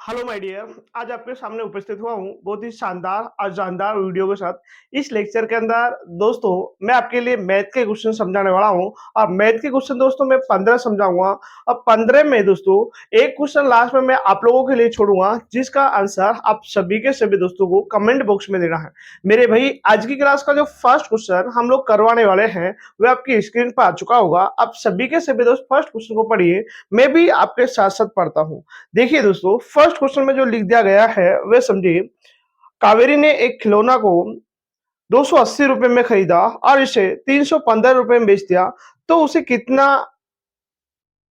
Hello my dear, आज आपके सामने उपस्थित हुआ हूँ बहुत ही शानदार और जानदार वीडियो के साथ। इस लेक्चर के अंदर दोस्तों मैं आपके लिए मैथ के क्वेश्चन समझाने वाला हूँ और मैथ के क्वेश्चन दोस्तों मैं 15 समझाऊंगा और 15 में दोस्तों एक क्वेश्चन लास्ट में मैं आप लोगों के लिए छोड़ूंगा जिसका आंसर आप सभी के सभी दोस्तों को कमेंट बॉक्स में देना है। मेरे भाई आज की क्लास का जो फर्स्ट क्वेश्चन हम लोग करवाने वाले हैं वह आपकी स्क्रीन पर आ चुका होगा। आप सभी के सभी दोस्त फर्स्ट क्वेश्चन को पढ़िए, मैं भी आपके साथ साथ पढ़ता हूँ। देखिए दोस्तों फर्स्ट क्वेश्चन में जो लिख दिया गया है वह समझिए। कावेरी ने एक खिलौना को 280 रुपए में खरीदा और इसे 315 रुपए में बेच दिया, तो उसे कितना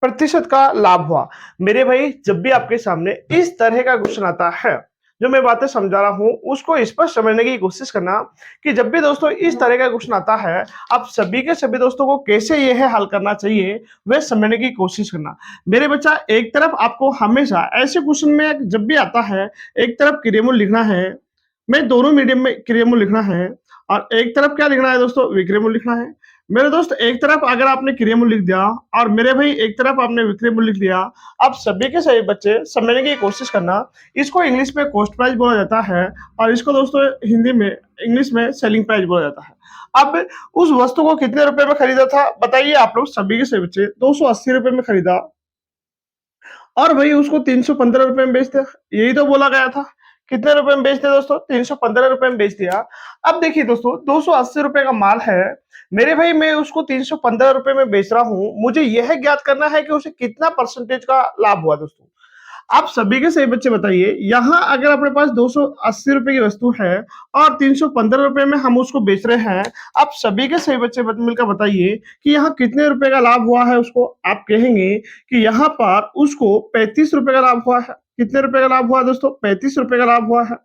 प्रतिशत का लाभ हुआ। मेरे भाई जब भी आपके सामने इस तरह का क्वेश्चन आता है, जो मैं बातें समझा रहा हूं उसको स्पष्ट समझने की कोशिश करना कि जब भी दोस्तों इस तरह का क्वेश्चन आता है आप सभी के सभी दोस्तों को कैसे यह हल करना चाहिए वह समझने की कोशिश करना। मेरे बच्चा एक तरफ आपको हमेशा ऐसे क्वेश्चन में जब भी आता है एक तरफ क्रियामूल लिखना है, मैं दोनों मीडियम में क्रियामूल लिखना है और एक तरफ क्या लिखना है दोस्तों विक्रयमूल लिखना है। मेरे दोस्त एक तरफ अगर आपने क्रियामूल लिख दिया और मेरे भाई एक तरफ आपने विक्रयमूल लिख दिया, आप सभी के सभी बच्चे समझने की कोशिश करना। इसको इंग्लिश में कॉस्ट प्राइस बोला जाता है और इसको दोस्तों हिंदी में इंग्लिश में सेलिंग प्राइस बोला जाता है। अब उस वस्तु को कितने रुपए में खरीदा था बताइए आप लोग सभी के सभी बच्चे। 280 रुपए में खरीदा और भाई उसको 315 रुपए में बेच दिया, यही तो बोला गया था। कितने रुपए में बेच दिया दोस्तों? 315 रुपए में बेच दिया। अब देखिए दोस्तों 280 रुपए का माल है मेरे भाई, मैं उसको 315 रुपए में बेच रहा हूं, मुझे यह ज्ञात करना है कि उसे कितना परसेंटेज का लाभ हुआ। दोस्तों आप सभी के सही बच्चे बताइए, यहाँ अगर अपने पास 280 रुपए की वस्तु है और 315 रुपए में हम उसको बेच रहे हैं, आप सभी के सही बच्चे मिलकर बताइए कि यहाँ कितने रुपए का लाभ हुआ है उसको। आप कहेंगे कि यहाँ पर उसको 35 रुपए का लाभ हुआ है। कितने रुपए का लाभ हुआ दोस्तों? 35 रुपए का लाभ हुआ है।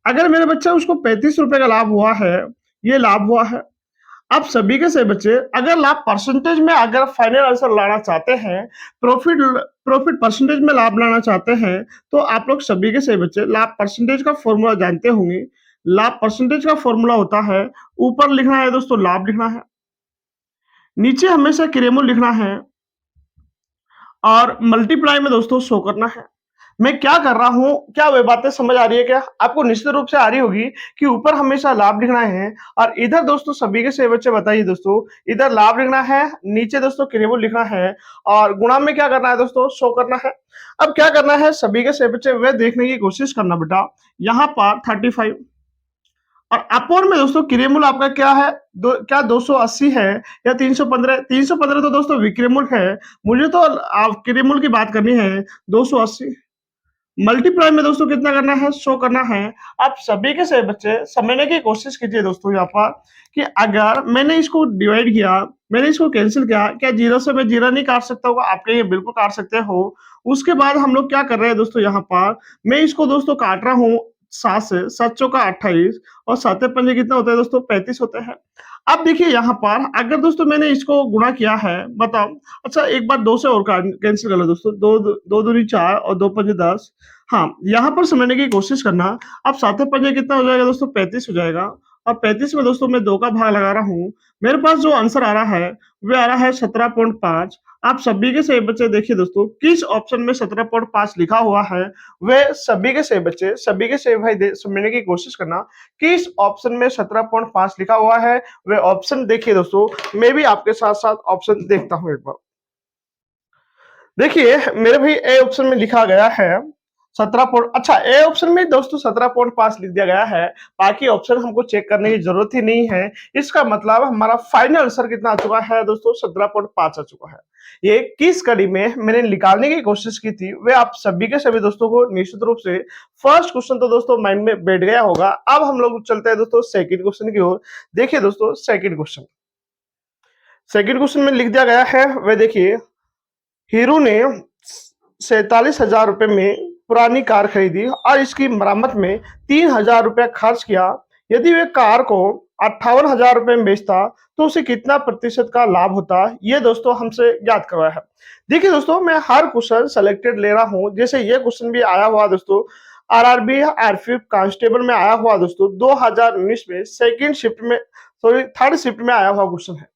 अगर मेरे बच्चा उसको 35 रुपए का लाभ हुआ है, ये लाभ हुआ है। आप सभी के सभी बच्चे अगर लाभ परसेंटेज में अगर फाइनल आंसर लाना चाहते हैं, प्रॉफिट प्रॉफिट परसेंटेज में लाभ लाना चाहते हैं, तो आप लोग सभी के सभी बच्चे लाभ परसेंटेज का फॉर्मूला जानते होंगे। लाभ परसेंटेज का फॉर्मूला होता है, ऊपर लिखना है दोस्तों लाभ लिखना है, नीचे हमेशा क्रियामूल लिखना है और मल्टीप्लाई में दोस्तों शो करना है। मैं क्या कर रहा हूँ, क्या वे बातें समझ आ रही है? क्या आपको निश्चित रूप से आ रही होगी कि ऊपर हमेशा लाभ लिखना है और इधर दोस्तों सभी के सभी बच्चे बताइए दोस्तों, इधर लाभ लिखना है, नीचे दोस्तों क्रियामूल लिखना है और गुणा में क्या करना है दोस्तों? शो करना है। अब क्या करना है सभी के सभी बच्चे वह देखने की कोशिश करना बेटा। यहाँ पर 35 और अपोर में दोस्तों क्रियामूल आपका क्या है? क्या 280 है या 315? 315 तो दोस्तों विक्रयमूल है, मुझे तो आप क्रियामूल की बात करनी है। 280 मल्टीप्लाई में दोस्तों कितना करना है? शो करना है। आप सभी के सभी बच्चे समझने की कोशिश कीजिए दोस्तों यहाँ पर कि अगर मैंने इसको डिवाइड किया, मैंने इसको कैंसिल किया, क्या जीरो से मैं जीरो नहीं काट सकता हूँ? आप कहिए बिल्कुल काट सकते हो। उसके बाद हम लोग क्या कर रहे हैं दोस्तों, यहाँ पर मैं इसको दोस्तों काट रहा हूँ 7 से, 7 चौका 28 और 7 पंजे कितना होता है दोस्तों? 35 होता है। अब देखिए यहाँ पर अगर दोस्तों मैंने इसको गुणा किया है, बताओ। अच्छा एक बार 2 से और कैंसिल कर लो दोस्तों, 2 2 दूनी 4 और 2 पंजे 10। हाँ, यहाँ पर समझने की कोशिश करना। अब 7 पंजे कितना हो जाएगा दोस्तों? 35 हो जाएगा और 35 में दोस्तों मैं 2 का भाग लगा रहा हूँ। मेरे पास जो आंसर आ रहा है, वह आ रहा है 17.5। आप सभी के सही बच्चे देखिए दोस्तों, किस ऑप्शन में 17.5 लिखा हुआ है, वह सभी के सही बच्चे, सभी के सही भाई समझने की कोशिश करना। किस ऑप्शन में 17.5 लिखा हुआ है, वह ऑप्शन देखिए दोस्तों। मैं भी आपके साथ-साथ ऑप्शन देखता हूँ एक बार। देखिए मेरे भाई ए ऑप्शन में लिखा गया है 17 पॉइंट, अच्छा ए ऑप्शन में दोस्तों 17.5 लिख दिया गया है, बाकी ऑप्शन हमको चेक करने की जरूरत ही नहीं है। इसका मतलब हमारा फाइनल आंसर कितना आ चुका है दोस्तों? 17.5 आ चुका है। ये किस कड़ी में मैंने निकालने की कोशिश की थी वे आप सभी के सभी दोस्तों को निश्चित रूप से फर्स्ट क्वेश्चन तो दोस्तों माइंड में बैठ गया होगा। अब हम लोग चलते हैं दोस्तों सेकंड क्वेश्चन की ओर। देखिए दोस्तों सेकंड क्वेश्चन, सेकंड क्वेश्चन में लिख दिया गया है वह देखिए। हीरो ने 47,000 रुपए में पुरानी कार खरीदी और इसकी मरम्मत में 3,000 रुपए खर्च किया। यदि वे कार को 58,000 रुपए में बेचता तो उसे कितना प्रतिशत का लाभ होता? ये दोस्तों हमसे ज्ञात करवाया है। देखिए दोस्तों मैं हर क्वेश्चन सेलेक्टेड ले रहा हूं, जैसे ये क्वेश्चन भी आया हुआ दोस्तों आरआरबी आरपीएफ कांस्टेबल में आया हुआ दोस्तों 2019 में सेकंड शिफ्ट में, सॉरी थर्ड शिफ्ट में आया हुआ क्वेश्चन है।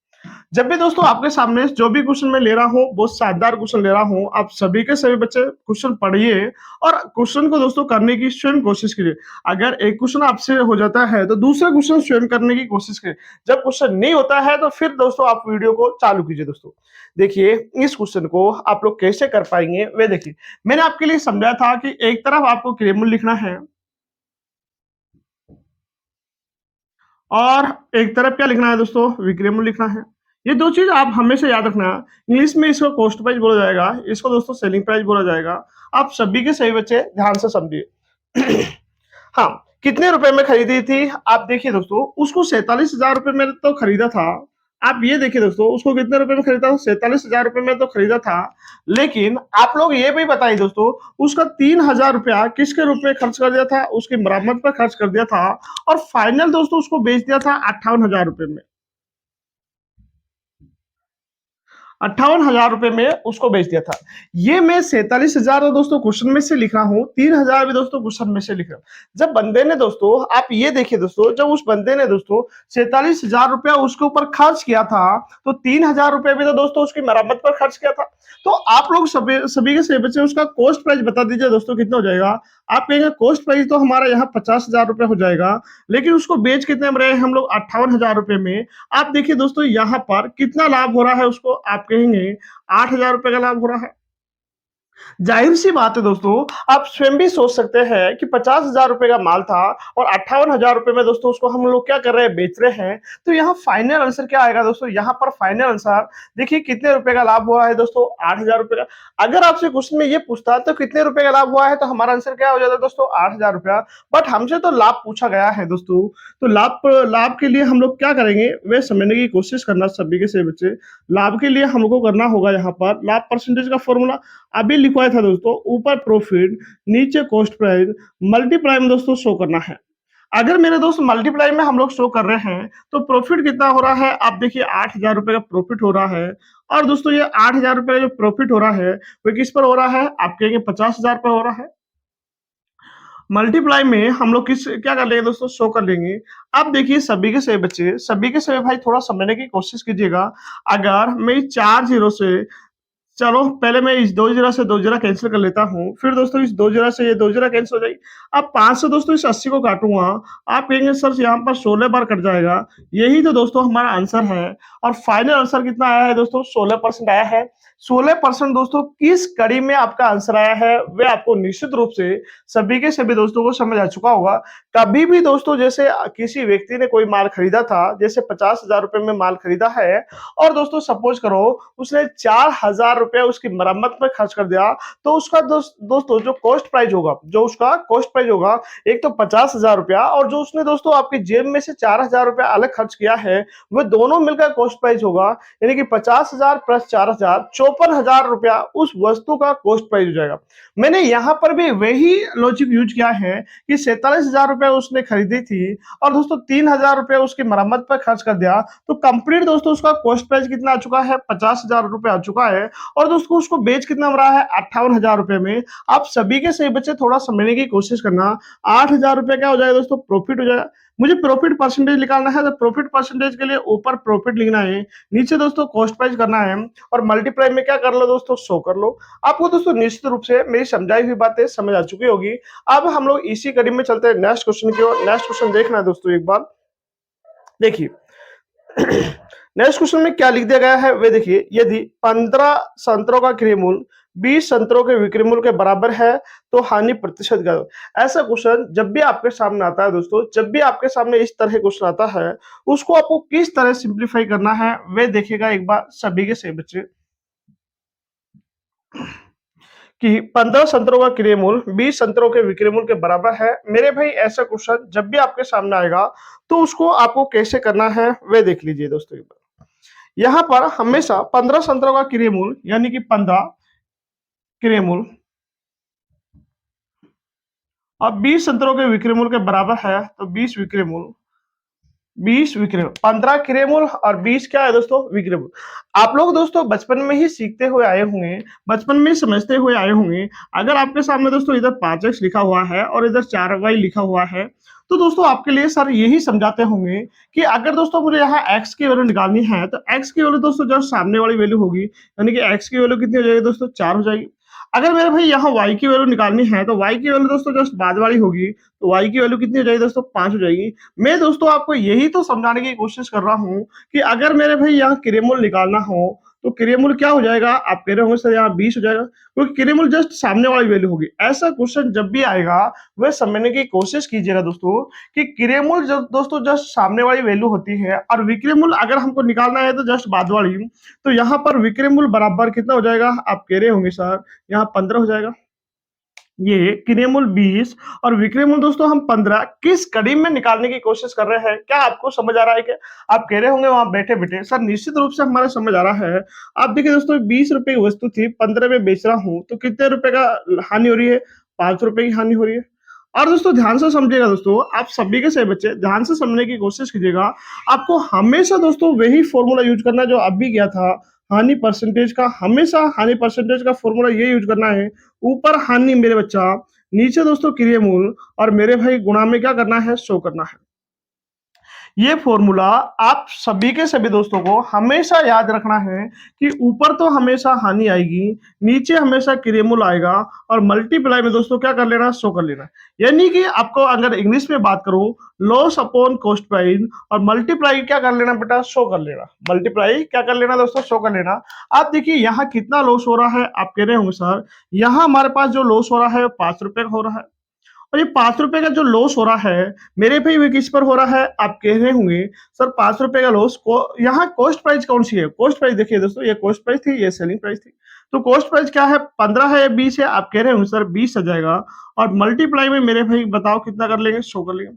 जब भी दोस्तों आपके सामने जो भी क्वेश्चन मैं ले रहा हूँ, बहुत शानदार क्वेश्चन ले रहा हूँ, आप सभी के सभी बच्चे क्वेश्चन पढ़िए और क्वेश्चन को दोस्तों करने की स्वयं कोशिश कीजिए। अगर एक क्वेश्चन आपसे हो जाता है, तो दूसरा क्वेश्चन स्वयं करने की कोशिश करिए। जब क्वेश्चन नहीं होता है, तो फिर दोस्तों आप वीडियो को चालू कीजिए दोस्तों। देखिए, इस क्वेश्चन को आप लोग कैसे कर पाएँगे, वे देखिए। मैंने आपके लिए समझाया था कि एक तरफ आपको क्रियामूल लिखना है और एक तरफ क्या लिखना है दोस्तों, विक्रयमूल्य लिखना है। ये 2 चीज़ आप हमेशा याद रखना। इंग्लिश में इसको कॉस्ट प्राइस बोला जाएगा, इसको दोस्तों सेलिंग प्राइस बोला जाएगा। आप सभी के सभी बच्चे ध्यान से समझिए। हाँ, कितने रुपए में खरीदी थी? आप देखिए दोस्तों, उसको 47,000 रुपए में तो खरीदा था। आप ये देखिए दोस्तों, उसको कितने रुपए में खरीदा था? 47,000 रुपए में तो खरीदा था। लेकिन आप लोग ये भी बताइए दोस्तों, उसका 3,000 रुपया किसके रूप में खर्च कर दिया था? उसकी मरम्मत पर खर्च कर दिया था और फाइनल दोस्तों उसको बेच दिया था 58,000 रुपए में। 58,000 रुपए में उसको बेच दिया था। ये मैं 47,000 दोस्तों क्वेश्चन में से लिख रहा हूँ, 3,000 भी दोस्तों क्वेश्चन में से लिख रहा हूँ। जब बंदे ने दोस्तों, आप ये देखिए दोस्तों, जब उस बंदे ने दोस्तों 47,000 रुपया उसके ऊपर खर्च किया था, तो 3,000 रुपए भी तो दोस्तों उसकी मरम्मत पर खर्च किया था। तो आप लोग सभी सभी के सभी बच्चे उसका कॉस्ट प्राइस बता दीजिए दोस्तों, कितना हो जाएगा? आप कहेंगे कॉस्ट प्राइस तो हमारा यहाँ 50,000 रुपए हो जाएगा, लेकिन उसको बेच कितने में रहे हम लोग? 58,000 रुपए में। आप देखिए दोस्तों, यहाँ पर कितना लाभ हो रहा है उसको? आप कहेंगे 8,000 रुपए का लाभ हो रहा है। ज़ाहिर-सी बात है दोस्तों, आप स्वयं भी सोच सकते हैं कि 50,000 रुपए का माल था और 58,000 रुपए में दोस्तों उसको हम लोग क्या कर रहे हैं? बेच रहे हैं। तो यहाँ फाइनल आंसर क्या आएगा दोस्तों? यहाँ पर फाइनल आंसर देखिए, कितने रुपए का लाभ हुआ है दोस्तों? 8,000 रुपए का। अगर आपसे क्वेश्चन में ये पूछता तो कितने रुपए का लाभ हुआ है, तो हमारा आंसर क्या हो जाता दोस्तों? 8,000 रुपया। बट हमसे तो लाभ पूछा गया है दोस्तों, तो लाभ लाभ के लिए हम लोग क्या करेंगे? वे समझने की कोशिश करना सभी के सभी बच्चे। लाभ के लिए हमको करना होगा यहाँ पर लाभ परसेंटेज का फॉर्मूला अभी लिखवाया था दोस्तों, ऊपर प्रॉफिट, नीचे कॉस्ट प्राइस, मल्टीप्लाई में दोस्तों शो करना है। अगर मेरे दोस्त मल्टीप्लाई में हम लोग शो कर रहे हैं, तो प्रॉफिट कितना हो रहा है? आप देखिए 8,000 रुपए का प्रॉफिट हो रहा है और दोस्तों ये 8,000 रुपए का जो प्रॉफिट हो रहा है, वो किस पर हो रहा है? आप कहेंगे 50,000 पे हो रहा है। मल्टीप्लाई में हम लोग किस क्या कर लेंगे दोस्तों? शो कर लेंगे। अब देखिए सभी के सभी बच्चे, सभी के सभी भाई थोड़ा समझने की कोशिश कीजिएगा। अगर मैं 4 ज़ीरो से, चलो पहले मैं इस 2 जीरा से 2 जीरा कैंसल कर लेता हूँ। फिर दोस्तों इस 2 जीरा से ये 2 जीरा कैंसल हो जाएगी। अब 5 से दोस्तों इस 80 को काटूँगा। आप कहेंगे सर यहाँ पर 16 बार कट जाएगा। यही तो दोस्तों हमारा आंसर है और फाइनल आंसर कितना आया है दोस्तों? 16% आया है। 16% दोस्तों किस कड़ी में आपका आंसर आया है, वह आपको निश्चित रूप से सभी के सभी दोस्तों को समझ आ चुका होगा। कभी भी दोस्तों जैसे किसी व्यक्ति ने कोई माल खरीदा था, जैसे 50,000 रुपए में माल खरीदा है और दोस्तों सपोज करो उसने 4,000 रुपए उसकी मरम्मत में खर्च कर दिया, तो उसका दोस्तों जो कॉस्ट प्राइस होगा, जो उसका कॉस्ट प्राइस होगा, एक तो 50,000 रुपया और जो उसने दोस्तों आपकी जेब में से 4,000 रुपया अलग खर्च किया है, वो दोनों मिलकर कॉस्ट प्राइस होगा। यानी कि 50,000 प्लस 4,000 54,000 रुपया उस वस्तु का कॉस्ट प्राइस हो जाएगा। मैंने यहाँ पर भी वही लॉजिक यूज किया है कि 47,000 रुपए उसने खरीदी थी और दोस्तों 3,000 रुपए उसकी मरम्मत पर खर्च कर दिया, तो कंप्लीट दोस्तों उसका कॉस्ट प्राइस कितना आ चुका है? 50,000 रुपए आ चुका है और दोस्तों उसको बेच कितना हो रहा है? 58,000 रुपए में। आप सभी के सभी बच्चे थोड़ा समझने की कोशिश करना। 8,000 रुपए क्या हो जाएगा दोस्तों? प्रॉफिट हो जाएगा। मुझे प्रॉफिट परसेंटेज निकालना है, तो प्रॉफिट परसेंटेज के लिए ऊपर प्रॉफिट लिखना है, नीचे दोस्तों कॉस्ट प्राइस करना है और मल्टीप्लाई में क्या कर लो दोस्तों? शो कर लो। आपको दोस्तों निश्चित रूप से मेरी समझाई हुई बातें समझ आ चुकी होगी। अब हम लोग इसी कड़ी में चलते हैं नेक्स्ट क्वेश्चन की ओर। नेक्स्ट क्वेश्चन देखना है दोस्तों एक बार। देखिए, नेक्स्ट क्वेश्चन में क्या लिख दिया गया है वे देखिए, यदि 15 संतरों का क्रय मूल्य 20 संतरों के विक्रय मूल्य के बराबर है, तो हानि प्रतिशत क्या होगा? ऐसा क्वेश्चन जब भी आपके सामने आता है दोस्तों, जब भी आपके सामने इस तरह क्वेश्चन आता है, उसको आपको किस तरह सिंप्लीफाई करना है वे देखिएगा एक बार सभी के सभी बच्चे। कि 15 संतरों का क्रय मूल्य 20 संतरों के विक्रय मूल्य के बराबर है। मेरे भाई ऐसा क्वेश्चन जब भी आपके सामने आएगा, तो उसको आपको कैसे करना है वे देख लीजिए दोस्तों एक बार। यहाँ पर हमेशा 15 संतरों का क्रय मूल्य यानी कि 15 क्रय मूल्य और 20 संतरों के विक्रय मूल्य के बराबर है, तो 20 विक्रय मूल्य 20 विक्रय, 15 क्रय मूल्य और 20 क्या है दोस्तों विक्रय मूल्य। आप लोग दोस्तों बचपन में ही सीखते हुए आए होंगे, बचपन में ही समझते हुए आए होंगे। अगर आपके सामने दोस्तों इधर 5x लिखा हुआ है और इधर 4y लिखा हुआ है, तो दोस्तों आपके लिए सर यही समझाते होंगे कि अगर दोस्तों मुझे यहाँ x की वैल्यू निकालनी है, तो x की वैल्यू दोस्तों जो सामने वाली वैल्यू होगी, यानी कि x की वैल्यू कितनी हो जाएगी दोस्तों 4 हो जाएगी। अगर मेरे भाई यहाँ y की वैल्यू निकालनी है, तो y की वैल्यू दोस्तों जस्ट बाद वाली होगी, तो y की वैल्यू कितनी हो जाएगी दोस्तों 5 हो जाएगी। मैं दोस्तों आपको यही तो समझाने की कोशिश कर रहा हूँ कि अगर मेरे भाई यहाँ क्रियामूल निकालना हो, तो क्रियामूल क्या हो जाएगा, आप कह रहे होंगे सर यहाँ 20 हो जाएगा, क्योंकि क्रियामूल जस्ट सामने वाली वैल्यू होगी। ऐसा क्वेश्चन जब भी आएगा, वह समझने की कोशिश कीजिएगा दोस्तों कि क्रियामूल जब दोस्तों जस्ट सामने वाली वैल्यू होती है और विक्रयमूल अगर हमको निकालना है तो जस्ट बाद वाली। तो यहाँ पर विक्रयमूल बराबर कितना हो जाएगा, आप कह रहे होंगे सर यहाँ 15 हो जाएगा। ये क्रियामूल 20 और विक्रयमूल दोस्तों हम 15 किस कड़ी में निकालने की कोशिश कर रहे हैं, क्या आपको समझ आ रहा है क्या? आप कह रहे होंगे वहां बैठे बैठे सर निश्चित रूप से हमारा समझ आ रहा है। आप देखिए दोस्तों 20 रुपए की वस्तु थी, 15 में बेच रहा हूं, तो कितने रुपए का हानि हो रही है, 5 रुपए की हानि हो रही है। और दोस्तों ध्यान से समझिएगा दोस्तों, आप सभी के सभी बच्चे ध्यान से समझने की कोशिश कीजिएगा। आपको हमेशा दोस्तों वही फॉर्मूला यूज करना है जो अभी किया था। हानि परसेंटेज का, हमेशा हानि परसेंटेज का फॉर्मूला ये यूज करना है। ऊपर हानि मेरे बच्चा, नीचे दोस्तों क्रियामूल, और मेरे भाई गुणा में क्या करना है, शो करना है। ये फॉर्मूला आप सभी के सभी दोस्तों को हमेशा याद रखना है कि ऊपर तो हमेशा हानि आएगी, नीचे हमेशा क्रियामूल आएगा, और मल्टीप्लाई में दोस्तों क्या कर लेना, शो कर लेना। यानी कि आपको अगर इंग्लिश में बात करूं, लॉस अपॉन कॉस्ट प्राइस, और मल्टीप्लाई क्या कर लेना बेटा, शो कर लेना। मल्टीप्लाई क्या कर लेना दोस्तों, शो कर लेना। आप देखिए यहाँ कितना लॉस हो रहा है, आप कह रहे होंगे सर यहाँ हमारे पास जो लॉस हो रहा है 5 रुपए का हो रहा है, और ये 5 रुपए का जो लॉस हो रहा है मेरे भाई वो किस पर हो रहा है, आप कह रहे होंगे सर 5 रुपए का लॉस को, यहाँ कॉस्ट प्राइस कौन सी है, कॉस्ट प्राइस देखिए दोस्तों, ये कॉस्ट प्राइस थी, ये सेलिंग प्राइस थी। तो कॉस्ट प्राइस क्या है, 15 है या 20 है, आप कह रहे होंगे सर 20 आ जाएगा। और मल्टीप्लाई में मेरे भाई बताओ कितना कर लेंगे, 100 कर लेंगे।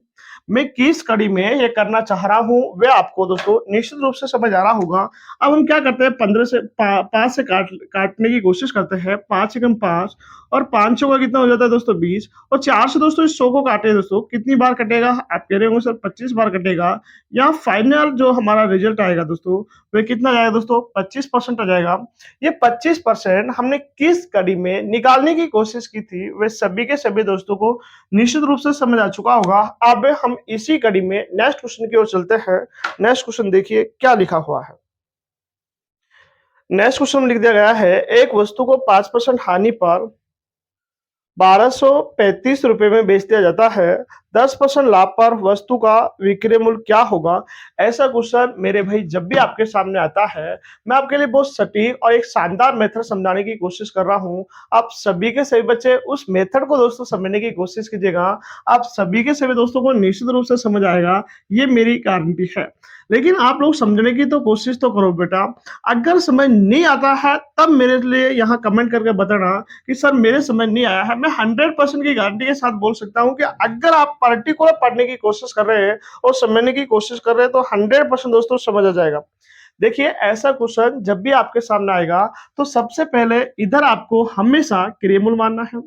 मैं किस कड़ी में ये करना चाह रहा हूँ वह आपको दोस्तों निश्चित रूप से समझ आ रहा होगा। अब हम क्या करते हैं, 15 से 5 से काटने की कोशिश करते हैं। 5 एकम 5, और 500 का कितना हो जाता है दोस्तों 20, और 4 से दोस्तों इस 100 को काटे दोस्तों, कितनी बार कटेगा, आप कह रहे होंगे सर 25 बार कटेगा। यहाँ फाइनल जो हमारा रिजल्ट आएगा दोस्तों, वह कितना जाएगा दोस्तों, 25% आ जाएगा। ये 25% हमने किस कड़ी में निकालने की कोशिश की थी वे सभी के सभी दोस्तों को निश्चित रूप से समझ आ चुका होगा। अब हम इसी कड़ी में नेक्स्ट क्वेश्चन की ओर चलते हैं। नेक्स्ट क्वेश्चन देखिए क्या लिखा हुआ है। नेक्स्ट क्वेश्चन में लिख दिया गया है, एक वस्तु को 5% हानि पर 1235 रुपए में बेच दिया जाता है, 10% लाभ पर वस्तु का विक्रय मूल्य क्या होगा? ऐसा क्वेश्चन मेरे भाई जब भी आपके सामने आता है, मैं आपके लिए बहुत सटीक और एक शानदार मेथड समझाने की कोशिश कर रहा हूं। आप सभी के सभी बच्चे उस मेथड को दोस्तों समझने की कोशिश कीजिएगा। आप सभी के सभी दोस्तों को निश्चित रूप से समझ आएगा, ये मेरी गारंटी है। लेकिन आप लोग समझने की तो कोशिश तो करो बेटा। अगर समझ नहीं आता है तब मेरे लिए यहाँ कमेंट करके बताना कि सर मेरे समझ नहीं आया है। मैं 100% की गारंटी के साथ बोल सकता हूँ कि अगर आप पर्टिकुलर पढ़ने की कोशिश कर रहे हैं और समझने की कोशिश कर रहे हैं तो 100% दोस्तों समझ आ जाएगा। देखिए ऐसा क्वेश्चन जब भी आपके सामने आएगा तो सबसे पहले इधर आपको हमेशा क्रियामूल मानना है।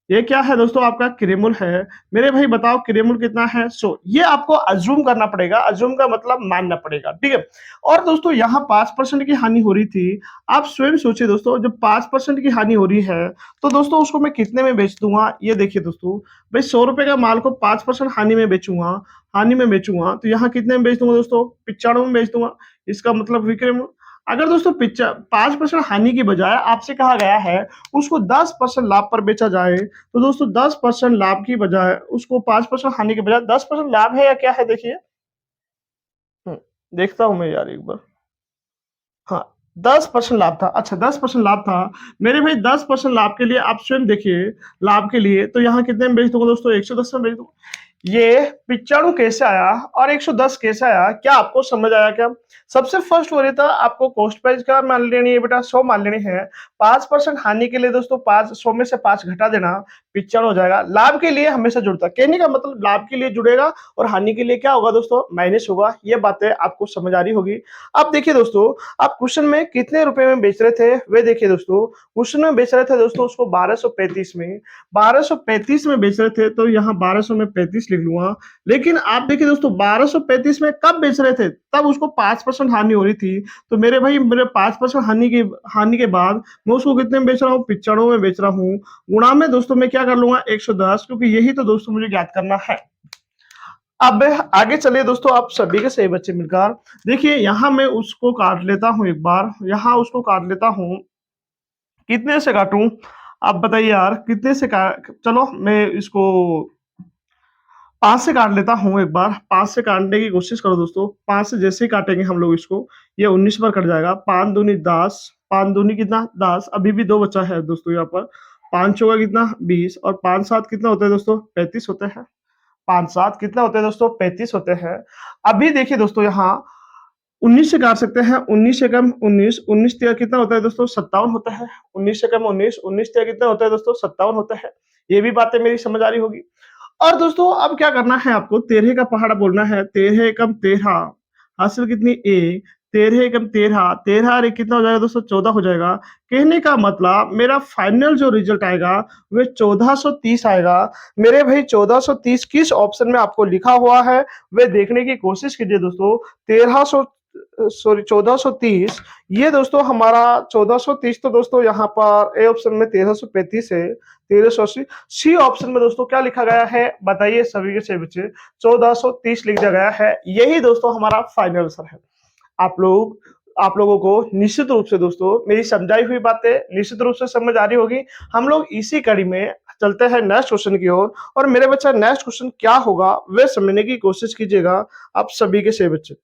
ये क्या है दोस्तों, आपका क्रियामूल है। मेरे भाई बताओ क्रियामूल कितना है, ये आपको अज्यूम करना पड़ेगा। अज्यूम का मतलब मानना पड़ेगा, ठीक है। और दोस्तों यहाँ 5% की हानि हो रही थी। आप स्वयं सोचिए दोस्तों, जब 5% की हानि हो रही है तो दोस्तों उसको मैं कितने में बेच दूंगा। ये देखिए दोस्तों, भाई 100 रुपए का माल को 5% हानि में बेचूंगा, तो यहाँ कितने में बेच दूंगा दोस्तों, 95 में बेच दूंगा। इसका मतलब विक्रय। अगर दोस्तों 5% हानि की बजाय आपसे कहा गया है उसको 10% लाभ पर बेचा जाए, तो दोस्तों 10% लाभ की बजाय उसको 5% हानि के बजाय 10% लाभ है या क्या है, देखिए। देखता हूं मैं यार एक बार। हाँ, 10% लाभ था। अच्छा 10% लाभ था। मेरे भाई 10% लाभ के लिए आप स्वयं देखिए, लाभ के लिए तो यहाँ कितने में बेच दूंगा दोस्तों, 110 में बेच दूंगा। ये 95 कैसे आया और 110 कैसे आया, क्या आपको समझ आया क्या? सबसे फर्स्ट हो रही था आपको कॉस्ट प्राइस क्या मान लेनी है बेटा, 100 मान लेनी है। 5% हानि के लिए दोस्तों 5 100 में से 5 घटा देना, पिक्चर हो जाएगा। लाभ के लिए हमेशा जुड़ता है, कहने का मतलब लाभ के लिए जुड़ेगा और हानि के लिए क्या होगा दोस्तों, माइनस होगा। ये बातें आपको समझ आ रही होगी। अब देखिए दोस्तों, आप क्वेश्चन में कितने रुपए में बेच रहे थे वे देखिए दोस्तों। क्वेश्चन में बेच रहे थे दोस्तों उसको 1235 में, 1235 में बेच रहे थे, तो यहाँ 1200 में 35 लिख लूंगा। लेकिन आप देखिए दोस्तों 1235 में कब बेच रहे थे, तब उसको 5% हानि हो रही थी। तो मेरे भाई मेरे 5% हानि के बाद मैं उसको कितने में बेच रहा हूँ, 95 में बेच रहा हूँ। गुणा में दोस्तों मैं क्या कर लूंगा 110, क्योंकि यही तो दोस्तों मुझे ज्ञात करना है। अब आगे चलिए दोस्तों, आप सभी के सही बच्चे मिलकर देखिए, यहाँ मैं उसको काट लेता हूँ एक बार, यहाँ उसको काट लेता हूँ। कितने से काटूं, आप बताइए यार कितने से काट, चलो मैं इसको 5 से काट लेता हूँ एक बार। 5 से काटने की कोशिश करो दोस्तों। 5 से जैसे ही काटेंगे हम लोग इसको, ये 19 पर कट जाएगा। 5 दूनी 10, 5 दूनी कितना 10, अभी भी 2 बचा है दोस्तों यहाँ पर। 5 चौका कितना 20 और 5 7 कितना होता है दोस्तों, 35 होते हैं। 5 7 कितना होते हैं दोस्तों, 35 होते हैं। अभी देखिए दोस्तों यहाँ 19 से काट सकते हैं, 19 से कम 19, 19 तिया कितना होता है दोस्तों, 57 होता है। 19 से कम 19, 19 तिया कितना होता है दोस्तों, 57 होता है। ये भी बातें मेरी समझ आ रही होगी। और दोस्तों अब क्या करना है आपको, 13 का पहाड़ा बोलना है। 13 एकम 13, हासिल कितनी ए, 13 एकम 13, 13 और एक कितना हो जाएगा दोस्तों, 14 हो जाएगा। कहने का मतलब मेरा फाइनल जो रिजल्ट आएगा वह 1430 आएगा। मेरे भाई 1430 किस ऑप्शन में आपको लिखा हुआ है वे देखने की कोशिश कीजिए दोस्तों। 1430, ये दोस्तों हमारा 1430, तो दोस्तों यहाँ पर ए ऑप्शन में 1335 है, 1380। सी ऑप्शन में दोस्तों क्या लिखा गया है बताइए सभी के सभी बच्चे, 1430 लिख दिया गया है। यही दोस्तों हमारा फाइनल आंसर है। आप लोगों को निश्चित रूप से दोस्तों मेरी समझाई हुई बातें निश्चित रूप से समझ आ रही होगी। हम लोग इसी कड़ी में चलते हैं नेक्स्ट क्वेश्चन की ओर। और मेरे बच्चा नेक्स्ट क्वेश्चन क्या होगा वे समझने की कोशिश कीजिएगा आप सभी के सभी बच्चे।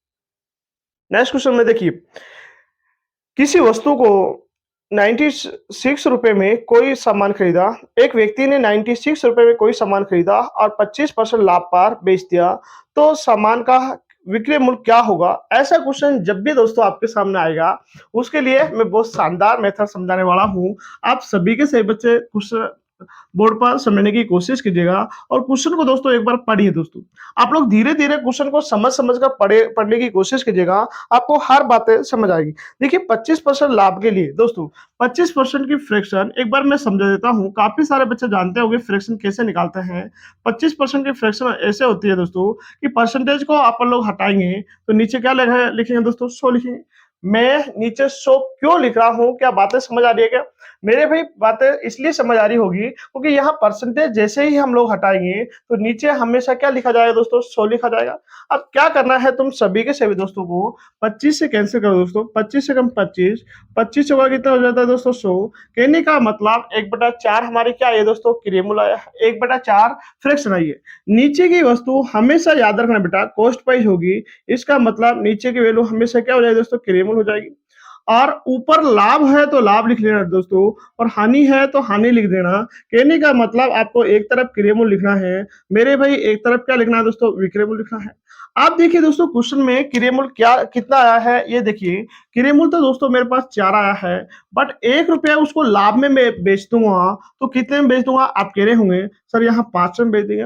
नेक्स्ट क्वेश्चन में देखिए, किसी वस्तु को 96 रुपए में कोई सामान खरीदा। एक व्यक्ति ने 96 रुपए में कोई सामान खरीदा और 25% लाभ पर बेच दिया, तो सामान का विक्रय मूल्य क्या होगा। ऐसा क्वेश्चन जब भी दोस्तों आपके सामने आएगा, उसके लिए मैं बहुत शानदार मेथड समझाने वाला हूँ। आप सभी के सही बच्चे क्वेश्चन बोर्ड पर समझने की कोशिश कीजिएगा और क्वेश्चन को दोस्तों एक बार पढ़िए दोस्तों। आप लोग धीरे धीरे क्वेश्चन को समझ कर पढ़ने की कोशिश कीजिएगा, आपको हर बातें समझ आएगी। देखिए 25% लाभ के लिए दोस्तों 25% की फ्रैक्शन एक बार मैं समझा देता हूँ। काफी सारे बच्चे जानते होंगे फ्रैक्शन कैसे निकालते हैं। 25% की फ्रैक्शन ऐसे होती है दोस्तों कि परसेंटेज को आप लोग हटाएंगे तो नीचे क्या लिखेंगे दोस्तों, 100 लिखेंगे। मैं नीचे 100 क्यों लिख रहा हूँ, क्या बातें समझ आ रही है क्या मेरे भाई। बातें इसलिए समझ आ रही होगी क्योंकि यहाँ परसेंटेज जैसे ही हम लोग हटाएंगे तो नीचे हमेशा क्या लिखा जाएगा दोस्तों, 100 लिखा जाएगा। अब क्या करना है तुम सभी के सभी दोस्तों को, 25 से कैंसिल करो दोस्तों। 25 से कम 25, 25 होगा कितना हो जाता है दोस्तों, 100। कहने का मतलब 1/4 हमारे क्या है दोस्तों, क्रियामूल आया। 1/4 फ्रैक्शन आई है। नीचे की वस्तु हमेशा याद रखना बेटा कॉस्ट प्राइस होगी। इसका मतलब नीचे की वैल्यू हमेशा क्या हो जाएगी दोस्तों, क्रियामूल हो जाएगी। और ऊपर लाभ है तो लाभ लिख लेना दोस्तों, और हानि है तो हानि लिख देना। कहने का मतलब आपको एक तरफ क्रियामूल लिखना है मेरे भाई, एक तरफ क्या लिखना है दोस्तों, विक्रयमूल लिखना है। आप देखिए दोस्तों क्वेश्चन में क्रियामूल क्या कितना आया है, ये देखिए क्रियामूल तो दोस्तों मेरे पास 4 आया है, बट 1 रुपया उसको लाभ में मैं बेच दूंगा तो कितने में बेच दूंगा, आप कह रहे होंगे सर यहाँ 5 में बेच देंगे।